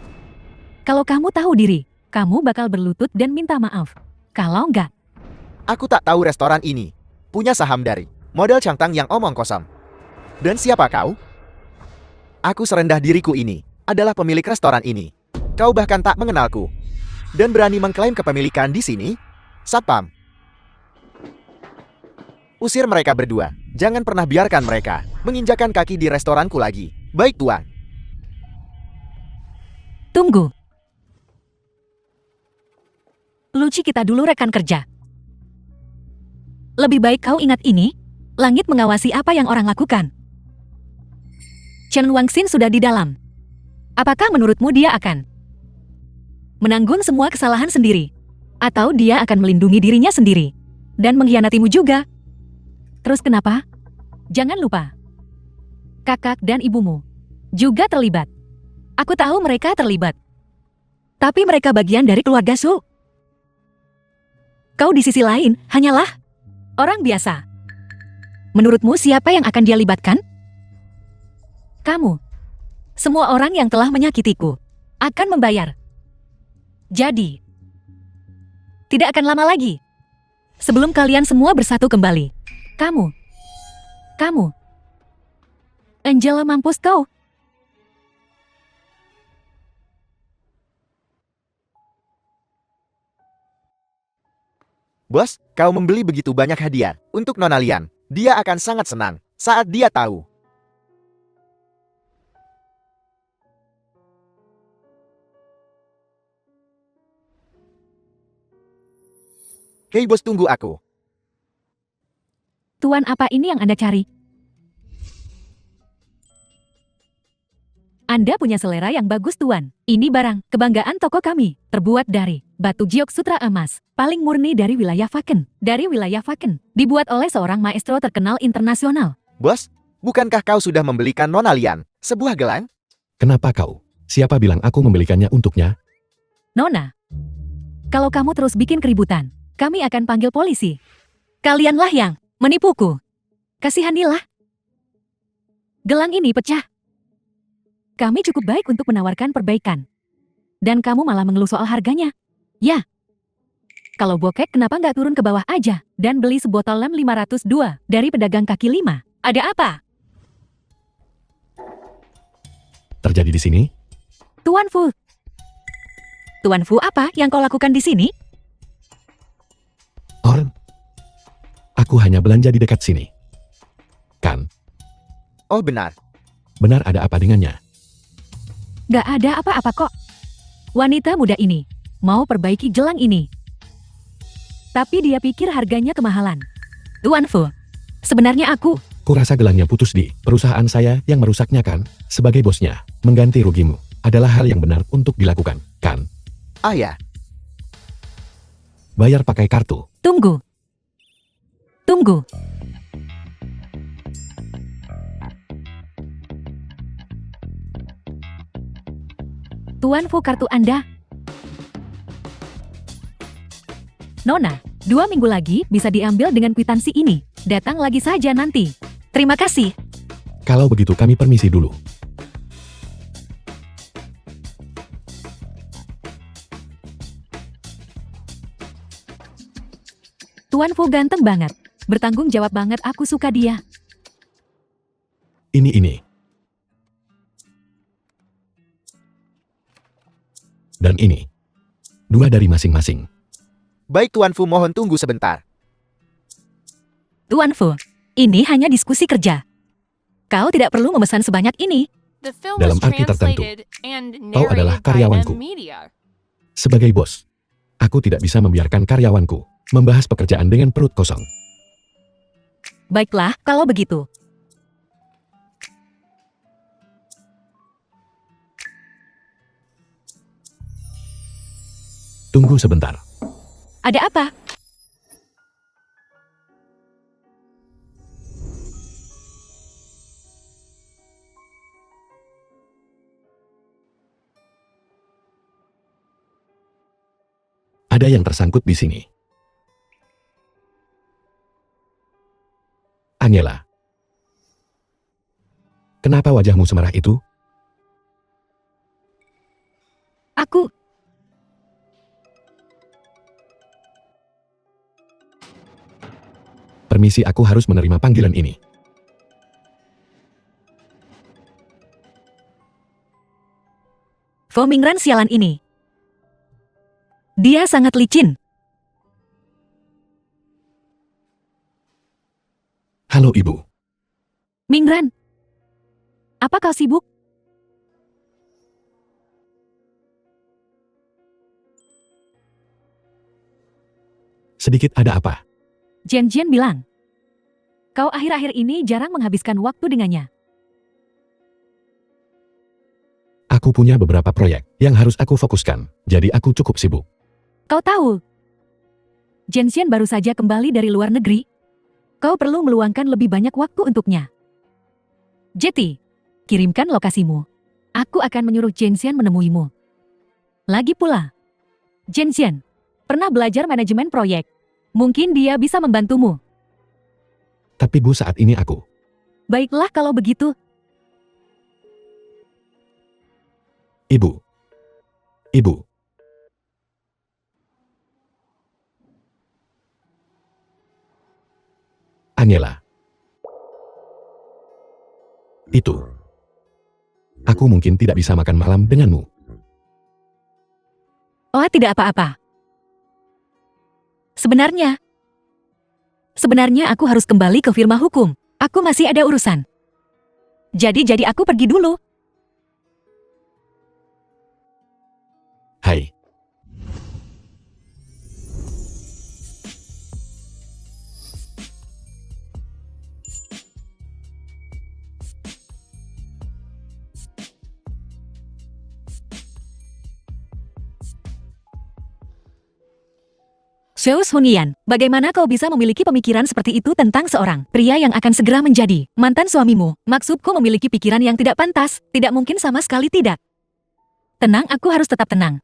Kalau kamu tahu diri, kamu bakal berlutut dan minta maaf. Kalau enggak, Aku tak tahu restoran ini. Punya saham dari model Changtang yang omong kosong. Dan siapa kau? Aku serendah diriku ini adalah pemilik restoran ini. Kau bahkan tak mengenalku. Dan berani mengklaim kepemilikan di sini? Satpam. Usir mereka berdua. Jangan pernah biarkan mereka menginjakan kaki di restoranku lagi. Baik, Tuan. tunggu. Luci kita dulu rekan kerja. Lebih baik kau ingat ini, langit mengawasi apa yang orang lakukan. Chen Wangxin sudah di dalam. Apakah menurutmu dia akan menanggung semua kesalahan sendiri? Atau dia akan melindungi dirinya sendiri dan mengkhianatimu juga? Terus kenapa? Jangan lupa, kakak dan ibumu juga terlibat. Aku tahu mereka terlibat. Tapi mereka bagian dari keluarga Su. Kau di sisi lain hanyalah orang biasa. Menurutmu siapa yang akan dia libatkan? Kamu. Semua orang yang telah menyakitiku akan membayar. Jadi, tidak akan lama lagi. Sebelum kalian semua bersatu kembali. Kamu. Angela, mampus kau. Bos, kau membeli begitu banyak hadiah untuk Nona Lian. Dia akan sangat senang saat dia tahu. Hei bos, tunggu aku. Tuan, apa ini yang Anda cari? Anda punya selera yang bagus, Tuan. Ini barang kebanggaan toko kami. Terbuat dari batu giok sutra emas. Paling murni dari wilayah Faken. Dibuat oleh seorang maestro terkenal internasional. Bos, bukankah kau sudah membelikan Nona Lian sebuah gelang? Kenapa kau? Siapa bilang aku membelikannya untuknya? Nona, kalau kamu terus bikin keributan, kami akan panggil polisi. Kalianlah yang menipuku. Kasihanilah. Gelang ini pecah. Kami cukup baik untuk menawarkan perbaikan. Dan kamu malah mengeluh soal harganya. Ya. Kalau bokek kenapa nggak turun ke bawah aja dan beli sebotol lem 502 dari pedagang kaki 5? Ada apa? Terjadi di sini? Tuan Fu. Tuan Fu, apa yang kau lakukan di sini? Aku hanya belanja di dekat sini. Kan? Oh benar. Benar, ada apa dengannya? Gak ada apa-apa kok. Wanita muda ini mau perbaiki gelang ini. Tapi dia pikir harganya kemahalan. Tuan Fu, sebenarnya aku... Kurasa gelangnya putus di perusahaan saya yang merusaknya kan? Sebagai bosnya, mengganti rugimu adalah hal yang benar untuk dilakukan, kan? Ah ya, Bayar pakai kartu. Tunggu. Tunggu. Tuan Fu, kartu Anda. Nona, 2 minggu lagi bisa diambil dengan kwitansi ini. Datang lagi saja nanti. Terima kasih. Kalau begitu kami permisi dulu. Tuan Fu ganteng banget. Bertanggung jawab banget, aku suka dia. Ini. Dan ini. 2 dari masing-masing. baik Tuan Fu, mohon tunggu sebentar. Tuan Fu, ini hanya diskusi kerja. Kau tidak perlu memesan sebanyak ini. Dalam arti tertentu, kau adalah karyawanku. Sebagai bos, aku tidak bisa membiarkan karyawanku membahas pekerjaan dengan perut kosong. Baiklah, kalau begitu. Tunggu sebentar. Ada apa? Ada yang tersangkut di sini. Angela. Kenapa wajahmu semerah itu? Aku... Permisi, aku harus menerima panggilan ini. Fu Mingran sialan ini. Dia sangat licin. Halo Ibu. Mingran. Apa kau sibuk? Sedikit, ada apa? Jian bilang. Kau akhir-akhir ini jarang menghabiskan waktu dengannya. Aku punya beberapa proyek yang harus aku fokuskan, jadi aku cukup sibuk. Kau tahu, Jian baru saja kembali dari luar negeri. Kau perlu meluangkan lebih banyak waktu untuknya. Jetty, kirimkan lokasimu. Aku akan menyuruh Jian menemuimu. Lagi pula, Jian pernah belajar manajemen proyek. Mungkin dia bisa membantumu. Tapi Bu, saat ini aku... Baiklah kalau begitu. Ibu. Angela. Itu. Aku mungkin tidak bisa makan malam denganmu. Oh, tidak apa-apa. Sebenarnya aku harus kembali ke firma hukum. Aku masih ada urusan. Jadi aku pergi dulu. Hai. Zeus Hunian, bagaimana kau bisa memiliki pemikiran seperti itu tentang seorang pria yang akan segera menjadi mantan suamimu? Maksudku memiliki pikiran yang tidak pantas, tidak mungkin sama sekali tidak. Tenang, aku harus tetap tenang.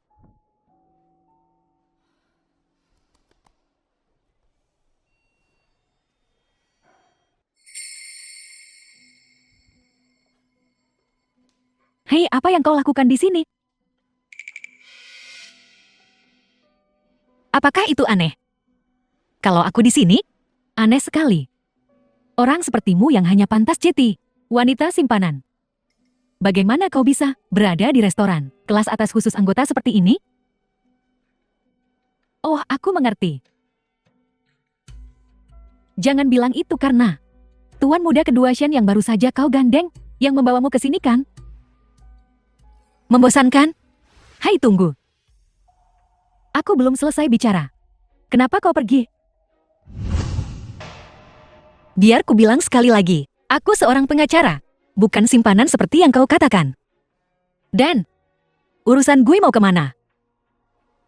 Hei, apa yang kau lakukan di sini? Apakah itu aneh? Kalau aku di sini, aneh sekali. Orang sepertimu yang hanya pantas Jetty, wanita simpanan. Bagaimana kau bisa berada di restoran kelas atas khusus anggota seperti ini? Oh, aku mengerti. Jangan bilang itu karena tuan muda kedua Shen yang baru saja kau gandeng yang membawamu ke sini kan? Membosankan? Hai, tunggu. Aku belum selesai bicara. Kenapa kau pergi? Biar ku bilang sekali lagi, aku seorang pengacara, bukan simpanan seperti yang kau katakan. Dan, urusan gue mau kemana?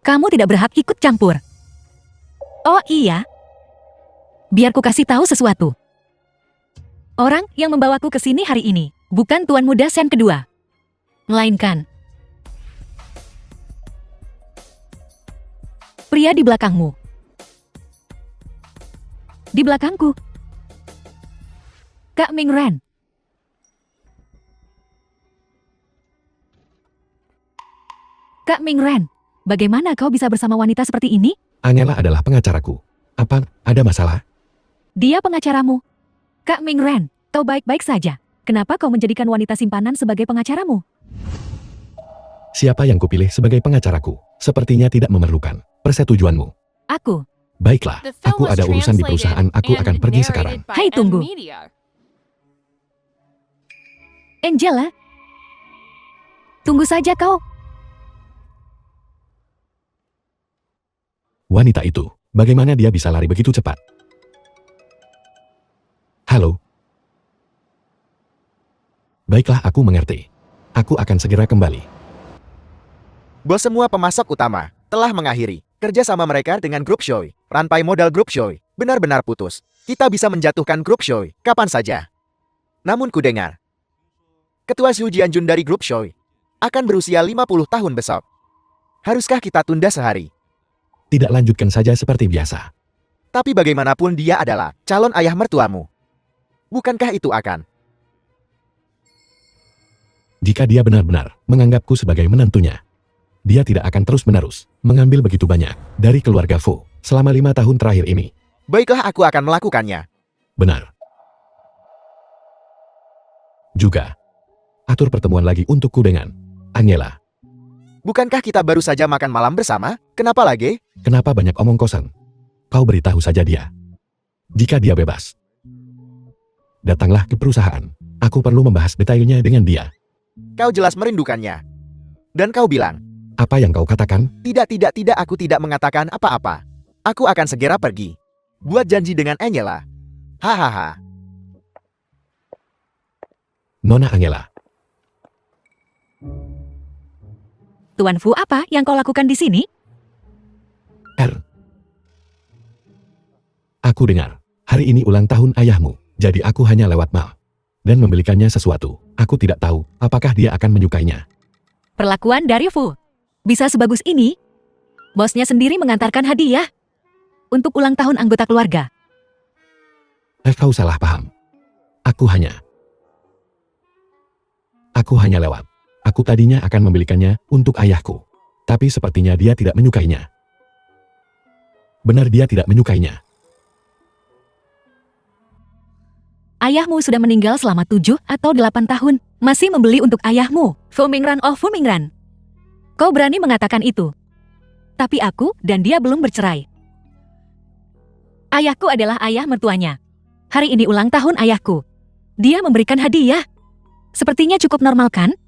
Kamu tidak berhak ikut campur. Oh iya? Biar ku kasih tahu sesuatu. Orang yang membawaku ke sini hari ini, bukan tuan muda Shen kedua. Melainkan pria di belakangmu. Di belakangku. Kak Mingren. Kak Mingren, bagaimana kau bisa bersama wanita seperti ini? Angela adalah pengacaraku. Apa, ada masalah? Dia pengacaramu. Kak Mingren, kau baik-baik saja. Kenapa kau menjadikan wanita simpanan sebagai pengacaramu? Siapa yang kupilih sebagai pengacaraku? Sepertinya tidak memerlukan persetujuanmu. Aku. Baiklah, aku ada urusan di perusahaan, aku akan pergi sekarang. Hai, tunggu. Angela. Tunggu saja kau. Wanita itu, bagaimana dia bisa lari begitu cepat? Halo? Baiklah, aku mengerti. Aku akan segera kembali. Bos semua pemasok utama telah mengakhiri kerja sama mereka dengan grup Shoei. Rantai modal grup Shoei benar-benar putus. Kita bisa menjatuhkan grup Shoei kapan saja. Namun ku dengar, Ketua Xu Jianjun dari grup Shoei akan berusia 50 tahun besok. Haruskah kita tunda sehari? Tidak, lanjutkan saja seperti biasa. Tapi bagaimanapun dia adalah calon ayah mertuamu. Bukankah itu akan? Jika dia benar-benar menganggapku sebagai menantunya, dia tidak akan terus-menerus mengambil begitu banyak dari keluarga Fu selama 5 tahun terakhir ini. Baiklah, aku akan melakukannya. Benar. Juga, atur pertemuan lagi untukku dengan Angela. Bukankah kita baru saja makan malam bersama? Kenapa lagi? Kenapa banyak omong kosong? Kau beritahu saja dia. Jika dia bebas, datanglah ke perusahaan. Aku perlu membahas detailnya dengan dia. Kau jelas merindukannya. Dan kau bilang, Apa yang kau katakan? tidak, aku tidak mengatakan apa-apa. Aku akan segera pergi. Buat janji dengan Angela. Hahaha. Nona Angela. Tuan Fu, apa yang kau lakukan di sini? Aku dengar, hari ini ulang tahun ayahmu, jadi aku hanya lewat mal dan membelikannya sesuatu. Aku tidak tahu apakah dia akan menyukainya. Perlakuan dari Fu bisa sebagus ini? Bosnya sendiri mengantarkan hadiah untuk ulang tahun anggota keluarga. Kau salah paham. Aku hanya lewat. Aku tadinya akan membelikannya untuk ayahku, tapi sepertinya dia tidak menyukainya. Benar, dia tidak menyukainya. Ayahmu sudah meninggal selama 7 atau 8 tahun. Masih membeli untuk ayahmu. Fu Mingran, oh Fu Mingran. Kau berani mengatakan itu. Tapi aku dan dia belum bercerai. Ayahku adalah ayah mertuanya. Hari ini ulang tahun ayahku. Dia memberikan hadiah. Sepertinya cukup normal kan?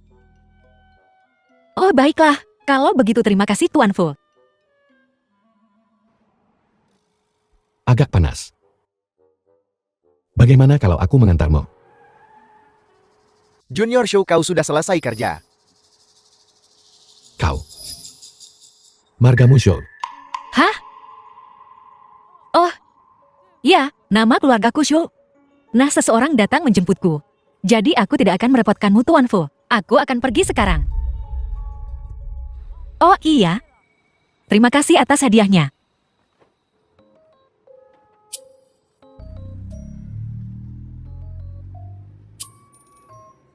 Oh baiklah, kalau begitu terima kasih Tuan Fu. Agak panas. Bagaimana kalau aku mengantarmu? Junior Show, kau sudah selesai kerja. Kau. Margamu Show. Hah? Oh, ya, nama keluargaku Shu. Nah, seseorang datang menjemputku. Jadi aku tidak akan merepotkanmu Tuan Fu. Aku akan pergi sekarang. Oh iya. Terima kasih atas hadiahnya.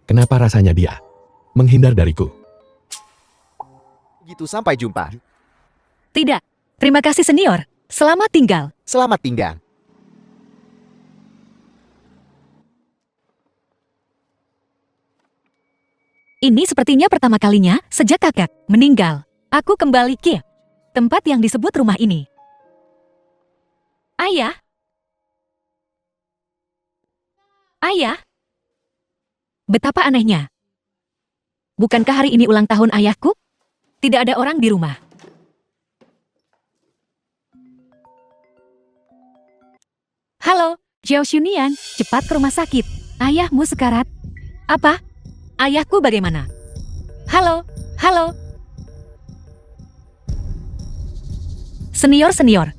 Kenapa rasanya dia menghindar dariku? Gitu, sampai jumpa. Tidak. Terima kasih senior. Selamat tinggal. Selamat tinggal. Ini sepertinya pertama kalinya sejak kakek meninggal. Aku kembali ke tempat yang disebut rumah ini. Ayah? Ayah? Betapa anehnya. Bukankah hari ini ulang tahun ayahku? Tidak ada orang di rumah. Halo, Zhao Xunian, cepat ke rumah sakit. Ayahmu sekarat. Apa? Ayahku bagaimana? Halo, halo. Senior.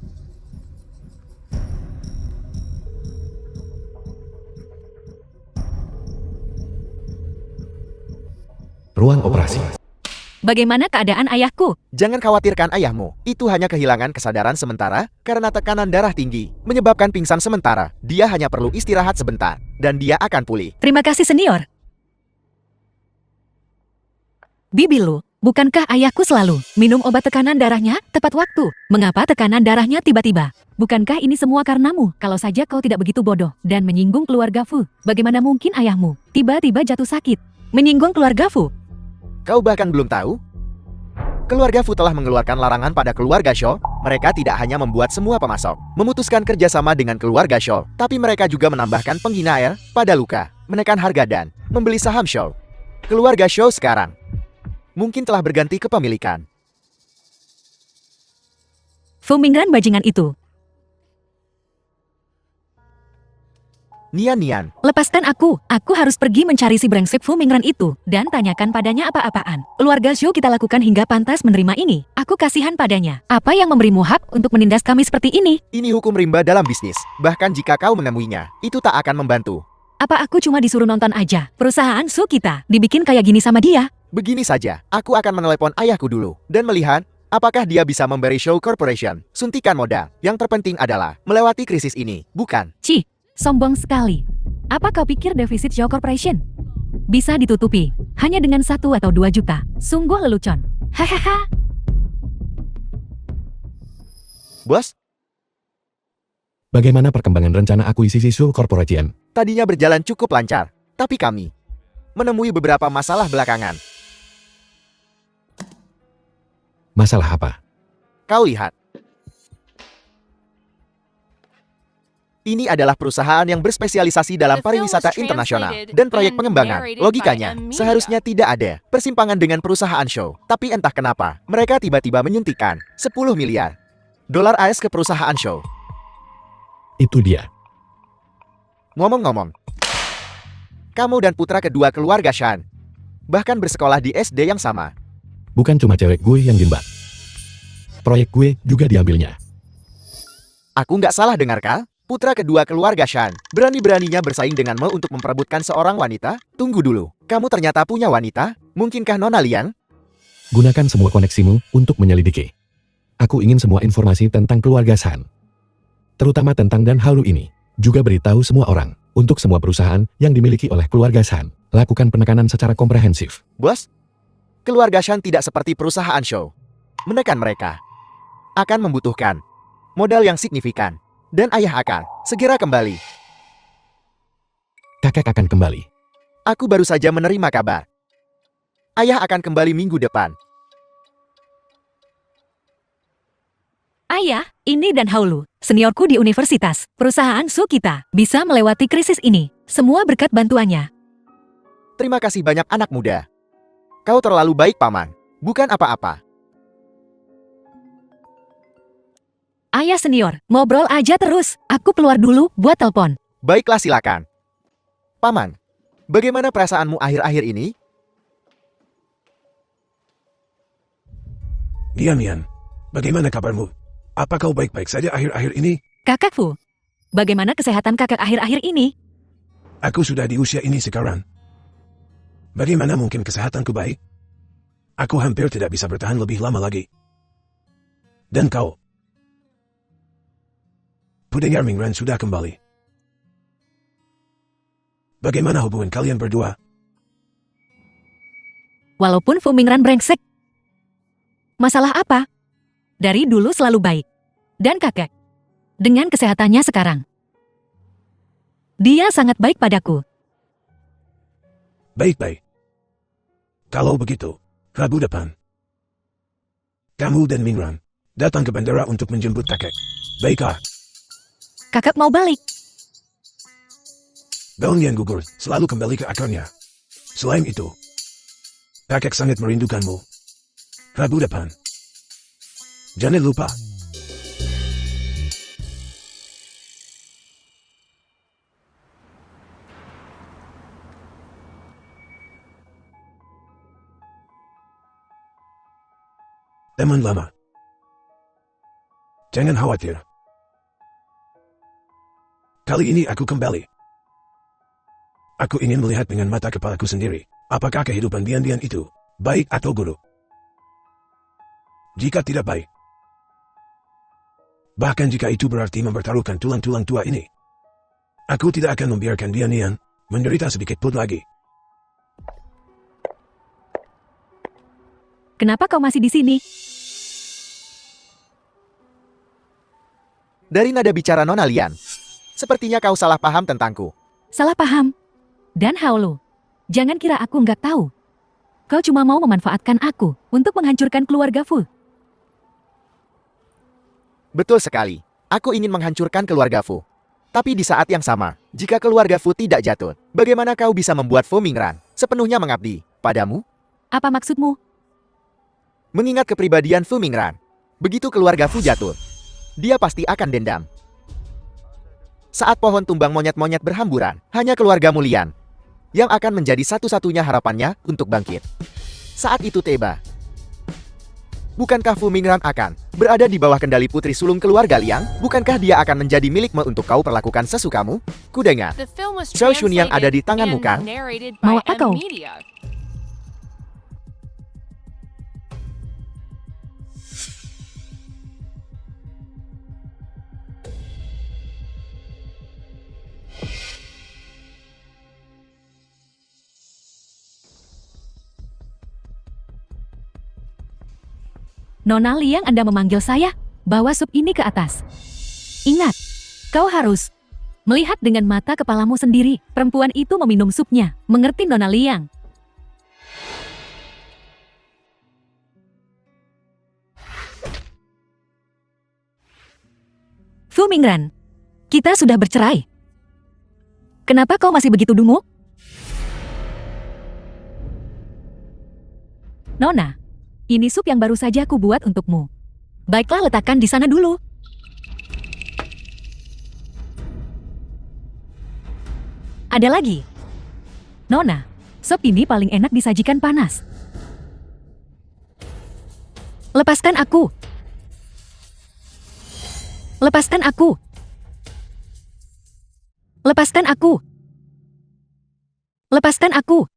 Ruang operasi. Bagaimana keadaan ayahku? Jangan khawatirkan ayahmu. Itu hanya kehilangan kesadaran sementara karena tekanan darah tinggi, menyebabkan pingsan sementara. Dia hanya perlu istirahat sebentar, dan dia akan pulih. Terima kasih senior. Bibilu, bukankah ayahku selalu minum obat tekanan darahnya tepat waktu? Mengapa tekanan darahnya tiba-tiba? Bukankah ini semua karenamu? Kalau saja kau tidak begitu bodoh dan menyinggung keluarga Fu, bagaimana mungkin ayahmu tiba-tiba jatuh sakit? Menyinggung keluarga Fu? Kau bahkan belum tahu? Keluarga Fu telah mengeluarkan larangan pada keluarga Shaw. Mereka tidak hanya membuat semua pemasok memutuskan kerjasama dengan keluarga Shaw, tapi mereka juga menambahkan pengguna air pada luka, menekan harga dan membeli saham Shaw. Keluarga Shaw sekarang mungkin telah berganti kepemilikan. Fu Mingran bajingan itu. Nian, Lepaskan aku harus pergi mencari si brengsek Fu Mingran itu, dan tanyakan padanya apa-apaan. Keluarga Zhou kita lakukan hingga pantas menerima ini. Aku kasihan padanya. Apa yang memberimu hak untuk menindas kami seperti ini? ini hukum rimba dalam bisnis. Bahkan jika kau menemuinya, itu tak akan membantu. Apa aku cuma disuruh nonton aja? Perusahaan Zhou kita dibikin kayak gini sama dia? Begini saja, aku akan menelepon ayahku dulu, dan melihat apakah dia bisa memberi Shaw Corporation suntikan modal. Yang terpenting adalah melewati krisis ini, bukan? Cih, sombong sekali. Apa kau pikir defisit Zhou Corporation bisa ditutupi hanya dengan 1 atau 2 juta? Sungguh lelucon. Hahaha. Bos, Bagaimana perkembangan rencana akuisisi Shaw Corporation? tadinya berjalan cukup lancar, tapi kami menemui beberapa masalah belakangan. Masalah apa? Kau lihat. Ini adalah perusahaan yang berspesialisasi dalam pariwisata internasional dan proyek pengembangan. Logikanya, seharusnya tidak ada persimpangan dengan perusahaan Shaw. Tapi entah kenapa, mereka tiba-tiba menyuntikkan 10 miliar dolar AS ke perusahaan Shaw. Itu dia. Ngomong-ngomong, kamu dan putra kedua keluarga Shan bahkan bersekolah di SD yang sama. Bukan cuma cewek gue yang jimbat. Proyek gue juga diambilnya. Aku nggak salah dengar kah? Putra kedua keluarga Shan berani-beraninya bersaing dengan Mo untuk memperebutkan seorang wanita? Tunggu dulu, kamu ternyata punya wanita? Mungkinkah Nona Liang? Gunakan semua koneksimu untuk menyelidiki. Aku ingin semua informasi tentang keluarga Shan. Terutama tentang Dan Halu ini. Juga beritahu semua orang, untuk semua perusahaan yang dimiliki oleh keluarga Shan. Lakukan penekanan secara komprehensif. Bos, keluarga Shan tidak seperti perusahaan Shaw. Menekan mereka akan membutuhkan modal yang signifikan. Dan ayah akan segera kembali. Kakak akan kembali. Aku baru saja menerima kabar. Ayah akan kembali minggu depan. Ayah, ini Dan Haulu, seniorku di universitas. Perusahaan Zhou kita bisa melewati krisis ini. Semua berkat bantuannya. Terima kasih banyak anak muda. Kau terlalu baik, Paman. Bukan apa-apa. Ayah senior, ngobrol aja terus. Aku keluar dulu buat telepon. Baiklah, silakan. Paman, bagaimana perasaanmu akhir-akhir ini? Nian, bagaimana kabarmu? Apa kau baik-baik saja akhir-akhir ini? Kakak Fu, bagaimana kesehatan kakak akhir-akhir ini? Aku sudah di usia ini sekarang. Bagaimana mungkin kesehatanku baik? Aku hampir tidak bisa bertahan lebih lama lagi. Dan kau? Pudengar Mingran sudah kembali. Bagaimana hubungan kalian berdua? Walaupun Fu Mingran brengsek. Masalah apa? Dari dulu selalu baik. Dan kakek, dengan kesehatannya sekarang, dia sangat baik padaku. Baik-baik. Kalau begitu, Rabu depan, kamu dan Mingran datang ke bandara untuk menjemput kakek. Baiklah, Kakak mau balik. daun yang gugur selalu kembali ke akarnya. Selain itu, kakek sangat merindukanmu. Rabu depan. Jangan lupa. Teman lama, jangan khawatir. Kali ini aku kembali. Aku ingin melihat dengan mata kepalaku sendiri, apakah kehidupan Bian-Bian itu baik atau buruk. Jika tidak baik, bahkan jika itu berarti mempertaruhkan tulang-tulang tua ini, aku tidak akan membiarkan Bian-Bian menderita sedikit pun lagi. Kenapa kau masih di sini? Dari nada bicara Nona Lian, sepertinya kau salah paham tentangku. Salah paham. Dan Haolo, jangan kira aku nggak tahu. Kau cuma mau memanfaatkan aku untuk menghancurkan keluarga Fu. Betul sekali. Aku ingin menghancurkan keluarga Fu. Tapi di saat yang sama, jika keluarga Fu tidak jatuh, bagaimana kau bisa membuat Fu Mingran sepenuhnya mengabdi padamu? Apa maksudmu? Mengingat kepribadian Fu Mingran, begitu keluarga Fu jatuh, dia pasti akan dendam. Saat pohon tumbang monyet-monyet berhamburan, hanya keluarga Mulian yang akan menjadi satu-satunya harapannya untuk bangkit. Saat itu tiba, bukankah Fu Mingran akan berada di bawah kendali putri sulung keluarga Liang? Bukankah dia akan menjadi milikmu untuk kau perlakukan sesukamu? Kudengar, Zhao Shun yang ada di tanganmu kan? Mau apa kau? Nona Liang, Anda memanggil saya? Bawa sup ini ke atas. Ingat, kau harus melihat dengan mata kepalamu sendiri. Perempuan itu meminum supnya. Mengerti, Nona Liang? Fu Mingran, kita sudah bercerai. Kenapa kau masih begitu dungu? Nona, ini sup yang baru saja aku buat untukmu. Baiklah, letakkan di sana dulu. Ada lagi. Nona, sup ini paling enak disajikan panas. Lepaskan aku. Lepaskan aku. Lepaskan aku. Lepaskan aku.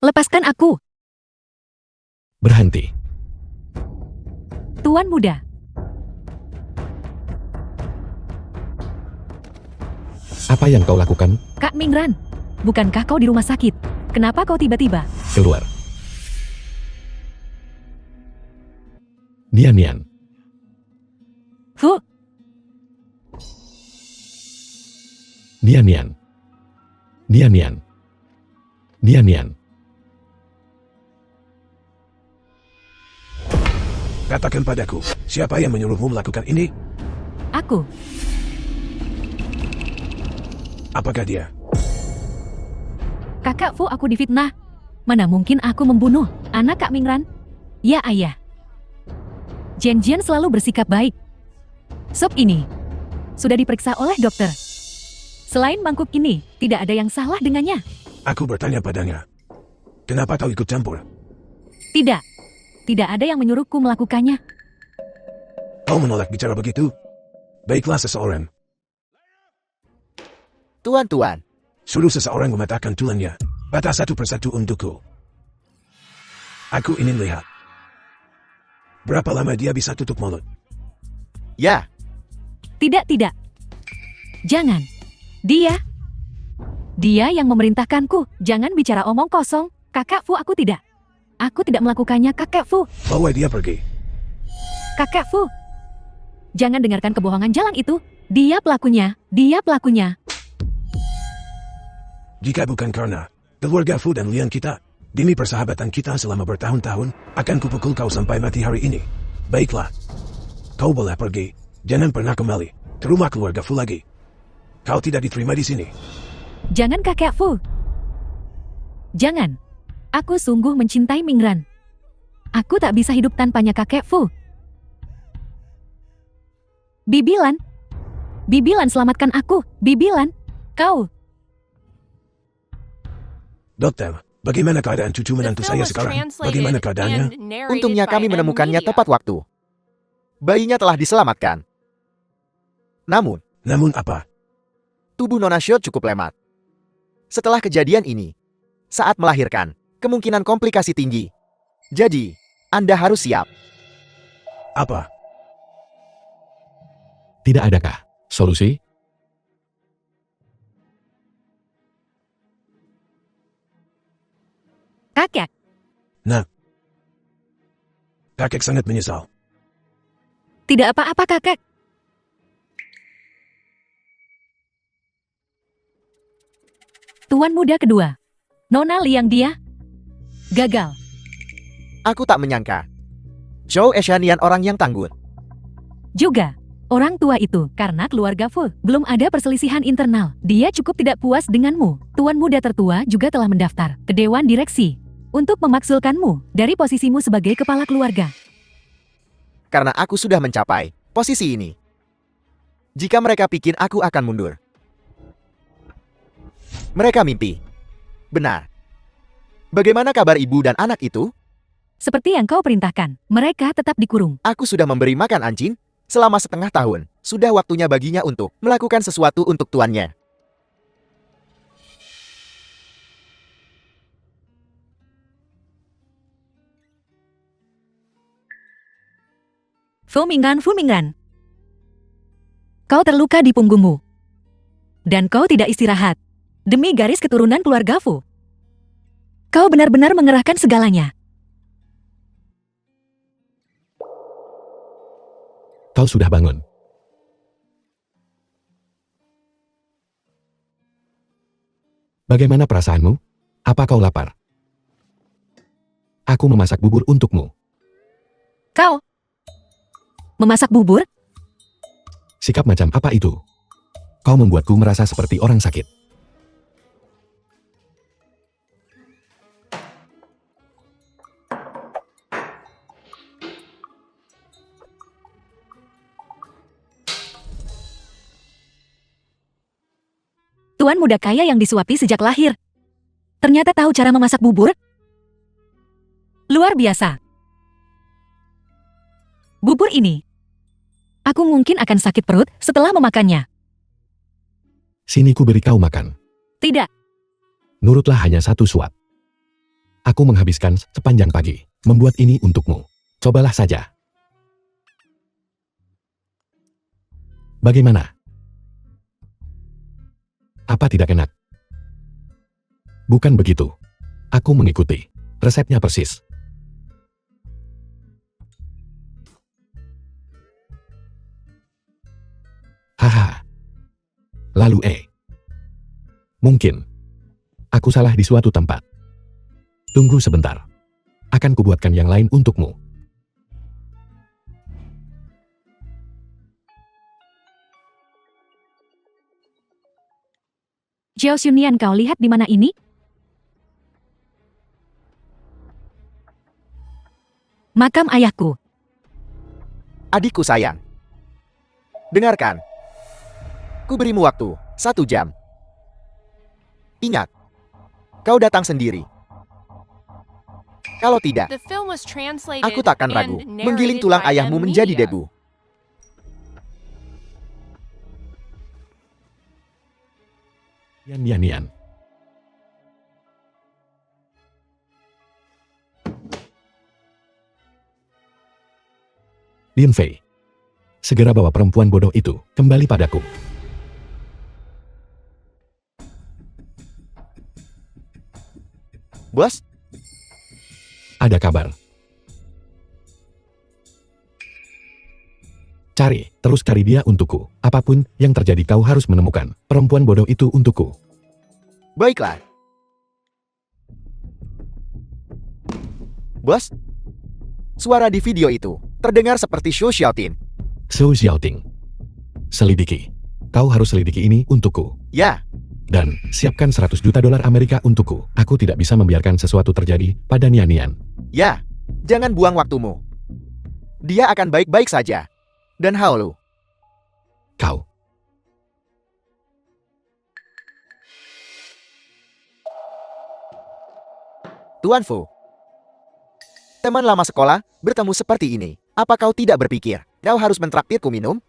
Lepaskan aku. Berhenti. Tuan muda. Apa yang kau lakukan? Kak Mingran, bukankah kau di rumah sakit? Kenapa kau tiba-tiba? Keluar. Nian. Fu, Nian. Katakan padaku, siapa yang menyuruhmu melakukan ini? aku. Apakah dia? Kakak Fu, aku difitnah. Mana mungkin aku membunuh anak Kak Mingran? Ya ayah. Jian selalu bersikap baik. Sup ini sudah diperiksa oleh dokter. Selain mangkuk ini, tidak ada yang salah dengannya. Aku bertanya padanya. Kenapa kau ikut campur? Tidak. Tidak ada yang menyuruhku melakukannya. Kau menolak bicara begitu? Baiklah seseorang. Tuan-tuan, Suruh seseorang mematahkan tulangnya. Patah satu persatu untukku. Aku ingin lihat. Berapa lama dia bisa tutup mulut? ya, Tidak. Jangan. Dia yang memerintahkanku. Jangan bicara omong kosong. Kakak Fu, aku tidak. Aku tidak melakukannya, Kakak Fu. Bawa dia pergi. Kakak Fu. Jangan dengarkan kebohongan jalan itu. Dia pelakunya. Jika bukan karena keluarga Fu dan Lian kita, Demi persahabatan kita selama bertahun-tahun, akan kupukul kau sampai mati hari ini. Baiklah. Kau boleh pergi. Jangan pernah kembali ke rumah keluarga Fu lagi. Kau tidak diterima di sini. Jangan kakek Fu. Jangan. Aku sungguh mencintai Mingran. Aku tak bisa hidup tanpanya kakek Fu. Bibilan. Bibilan, selamatkan aku. Bibilan. Kau. Dokter, bagaimana keadaan cucu menantu saya sekarang? Bagaimana keadaannya? Untungnya kami menemukannya tepat waktu. Bayinya telah diselamatkan. Namun apa? Tubuh Nona Shio cukup lemah. Setelah kejadian ini, saat melahirkan, kemungkinan komplikasi tinggi. Jadi, Anda harus siap. Apa? Tidak adakah solusi? Kakek. Nah. Kakek sangat menyesal. Tidak apa-apa kakek. Tuan muda kedua. Nona Liang dia. Gagal. Aku tak menyangka. Zhou Eshanian orang yang tangguh. Juga. Orang tua itu, karena keluarga Fu, belum ada perselisihan internal. Dia cukup tidak puas denganmu. Tuan muda tertua juga telah mendaftar ke Dewan Direksi untuk memaksulkanmu dari posisimu sebagai kepala keluarga. Karena aku sudah mencapai posisi ini. Jika mereka pikir aku akan mundur, mereka mimpi. Benar. Bagaimana kabar ibu dan anak itu? Seperti yang kau perintahkan, mereka tetap dikurung. Aku sudah memberi makan anjing selama setengah tahun. Sudah waktunya baginya untuk melakukan sesuatu untuk tuannya. Fu Mingran. Kau terluka di punggungmu. Dan kau tidak istirahat. Demi garis keturunan keluarga Fu. Kau benar-benar mengerahkan segalanya. Kau sudah bangun. Bagaimana perasaanmu? Apa kau lapar? Aku memasak bubur untukmu. Kau memasak bubur? Sikap macam apa itu? Kau membuatku merasa seperti orang sakit. Tuan muda kaya yang disuapi sejak lahir. Ternyata tahu cara memasak bubur? Luar biasa. Bubur ini, aku mungkin akan sakit perut setelah memakannya. Sini ku beri kau makan. Tidak, Nurutlah hanya satu suap. Aku menghabiskan sepanjang pagi membuat ini untukmu. Cobalah saja. Bagaimana? Apa tidak enak? Bukan begitu. Aku mengikuti resepnya persis. Haha. Lalu mungkin aku salah di suatu tempat. Tunggu sebentar. Akan kubuatkan yang lain untukmu. Jiao Xunyan, kau lihat di mana ini? Makam ayahku. Adikku sayang. Dengarkan. Ku berimu waktu 1 jam. Ingat. Kau datang sendiri. Kalau tidak, aku takkan ragu menggiling tulang ayahmu menjadi debu. Yan. Lin Fei, segera bawa perempuan bodoh itu kembali padaku. Bos, Ada kabar. Terus cari dia untukku. Apapun yang terjadi kau harus menemukan perempuan bodoh itu untukku. baiklah. Bos? Suara di video itu terdengar seperti Shou Xiaotin. Su Xiaoting. Selidiki. Kau harus selidiki ini untukku. Ya, Dan siapkan 100 juta dolar Amerika untukku. Aku tidak bisa membiarkan sesuatu terjadi pada Nian Nian. ya. Jangan buang waktumu. Dia akan baik-baik saja. Dan Haolu. Kau. Tuan Fu. Teman lama sekolah bertemu seperti ini. Apa kau tidak berpikir kau harus mentraktirku minum?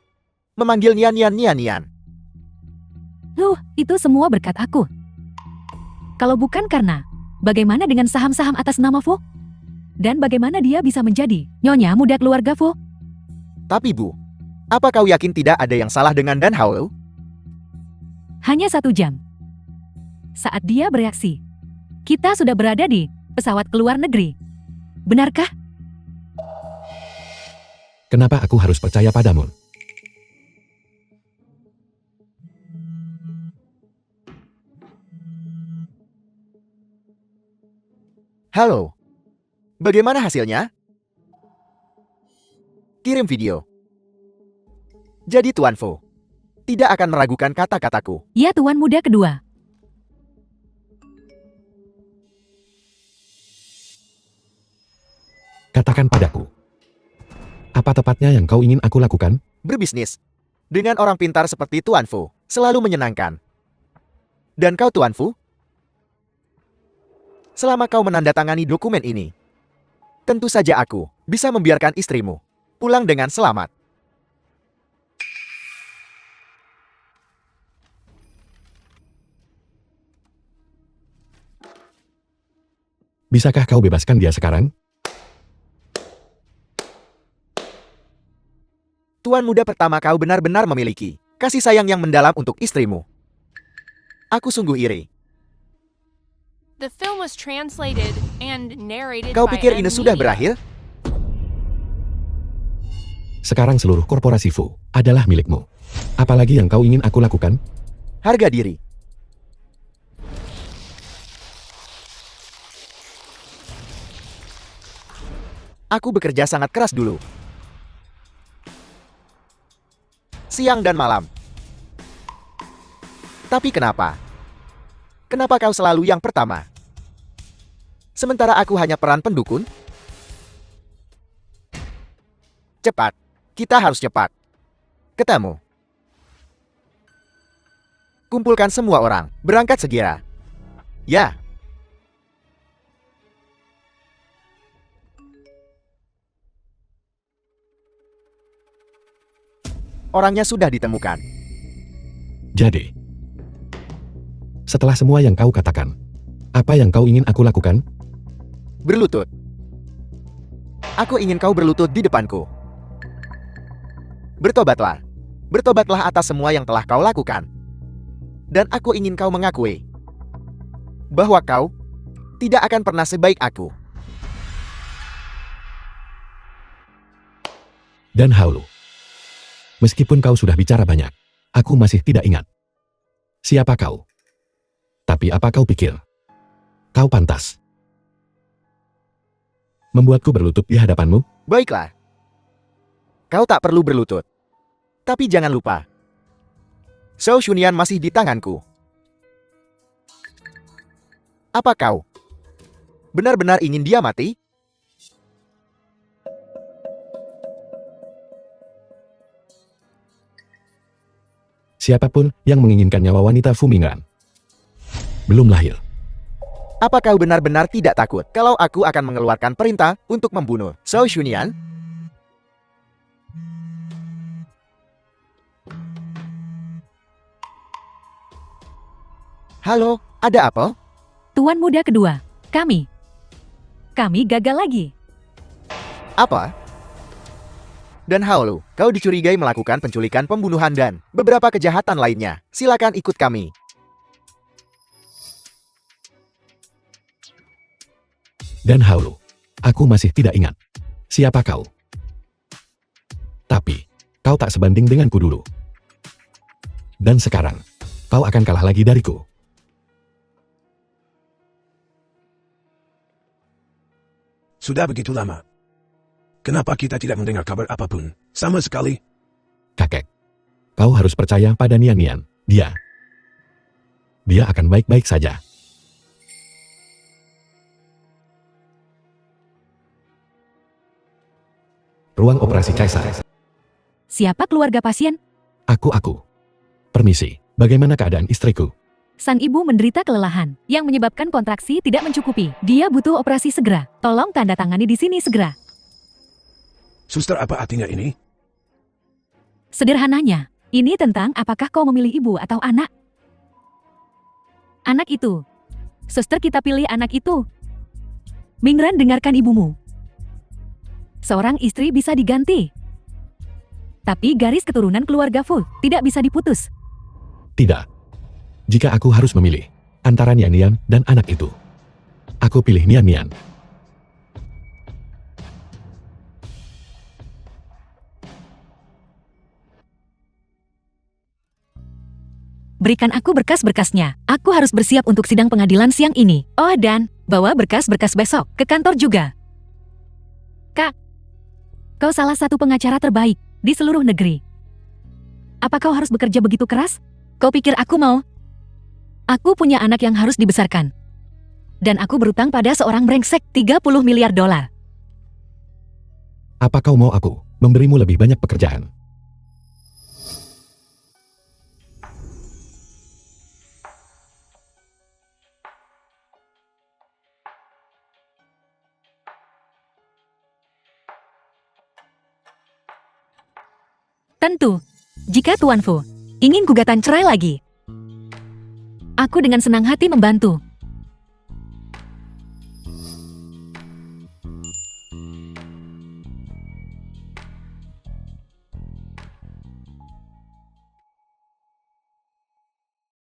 Memanggil Nian Nian Nian Nian. Itu semua berkat aku. Kalau bukan karena, bagaimana dengan saham-saham atas nama Fu? Dan bagaimana dia bisa menjadi nyonya muda keluarga Fu? Tapi Bu, apa kau yakin tidak ada yang salah dengan Dan Haolu? Hanya 1 jam. Saat dia bereaksi, kita sudah berada di pesawat ke luar negeri. Benarkah? Kenapa aku harus percaya padamu? Halo. Bagaimana hasilnya? Kirim video. Jadi Tuan Fu tidak akan meragukan kata-kataku. Ya tuan muda kedua. Katakan padaku. Apa tepatnya yang kau ingin aku lakukan? Berbisnis dengan orang pintar seperti Tuan Fu selalu menyenangkan. Dan kau Tuan Fu? Selama kau menandatangani dokumen ini, tentu saja aku bisa membiarkan istrimu pulang dengan selamat. Bisakah kau bebaskan dia sekarang? Tuan muda pertama kau benar-benar memiliki kasih sayang yang mendalam untuk istrimu. Aku sungguh iri. The film was translated and narrated Kau by pikir ini N sudah Media. berakhir? Sekarang seluruh korporasi Fu adalah milikmu. Apalagi yang kau ingin aku lakukan? Harga diri. Aku bekerja sangat keras dulu. Siang dan malam. Tapi kenapa? Kenapa kau selalu yang pertama? Sementara aku hanya peran pendukun? Cepat. Kita harus cepat. Ketemu. Kumpulkan semua orang. Berangkat segera. Ya. Orangnya sudah ditemukan. Jadi, setelah semua yang kau katakan, apa yang kau ingin aku lakukan? Berlutut. Aku ingin kau berlutut di depanku. Bertobatlah. Bertobatlah atas semua yang telah kau lakukan. Dan aku ingin kau mengakui bahwa kau tidak akan pernah sebaik aku. Dan Haolu. Meskipun kau sudah bicara banyak, aku masih tidak ingat. Siapa kau? Tapi apa kau pikir? Kau pantas membuatku berlutut di hadapanmu? Baiklah. Kau tak perlu berlutut. Tapi jangan lupa, Shou Shunyan masih di tanganku. Apa kau benar-benar ingin dia mati? Siapapun yang menginginkan nyawa wanita Fu Mingran belum lahir. Apa kau benar-benar tidak takut kalau aku akan mengeluarkan perintah untuk membunuh Shou Shunyan? Halo, ada apa? Tuan muda kedua, kami gagal lagi. Apa? Dan Haolu, kau dicurigai melakukan penculikan, pembunuhan dan beberapa kejahatan lainnya. Silakan ikut kami. Dan Haolu, aku masih tidak ingat. Siapa kau? Tapi, kau tak sebanding denganku dulu. Dan sekarang, kau akan kalah lagi dariku. Sudah begitu lama. Kenapa kita tidak mendengar kabar apapun? Sama sekali. Kakek, kau harus percaya pada Nian Nian. Dia akan baik-baik saja. Ruang operasi Kaisar. Siapa keluarga pasien? Aku. Permisi, bagaimana keadaan istriku? Sang ibu menderita kelelahan yang menyebabkan kontraksi tidak mencukupi. Dia butuh operasi segera. Tolong tanda tangani di sini segera. Suster, apa artinya ini? Sederhananya, ini tentang apakah kau memilih ibu atau anak? Anak itu. Suster, kita pilih anak itu. Mingran, dengarkan ibumu. Seorang istri bisa diganti. Tapi garis keturunan keluarga Fu tidak bisa diputus. Tidak. Jika aku harus memilih antara Nian Nian dan anak itu, aku pilih Nian Nian. Berikan aku berkas-berkasnya. Aku harus bersiap untuk sidang pengadilan siang ini. Oh, dan bawa berkas-berkas besok ke kantor juga. Kak, kau salah satu pengacara terbaik di seluruh negeri. Apa kau harus bekerja begitu keras? Kau pikir aku mau? Aku punya anak yang harus dibesarkan. Dan aku berutang pada seorang brengsek $30 miliar. Apa kau mau aku memberimu lebih banyak pekerjaan? Tentu, jika Tuan Fu ingin gugatan cerai lagi, aku dengan senang hati membantu.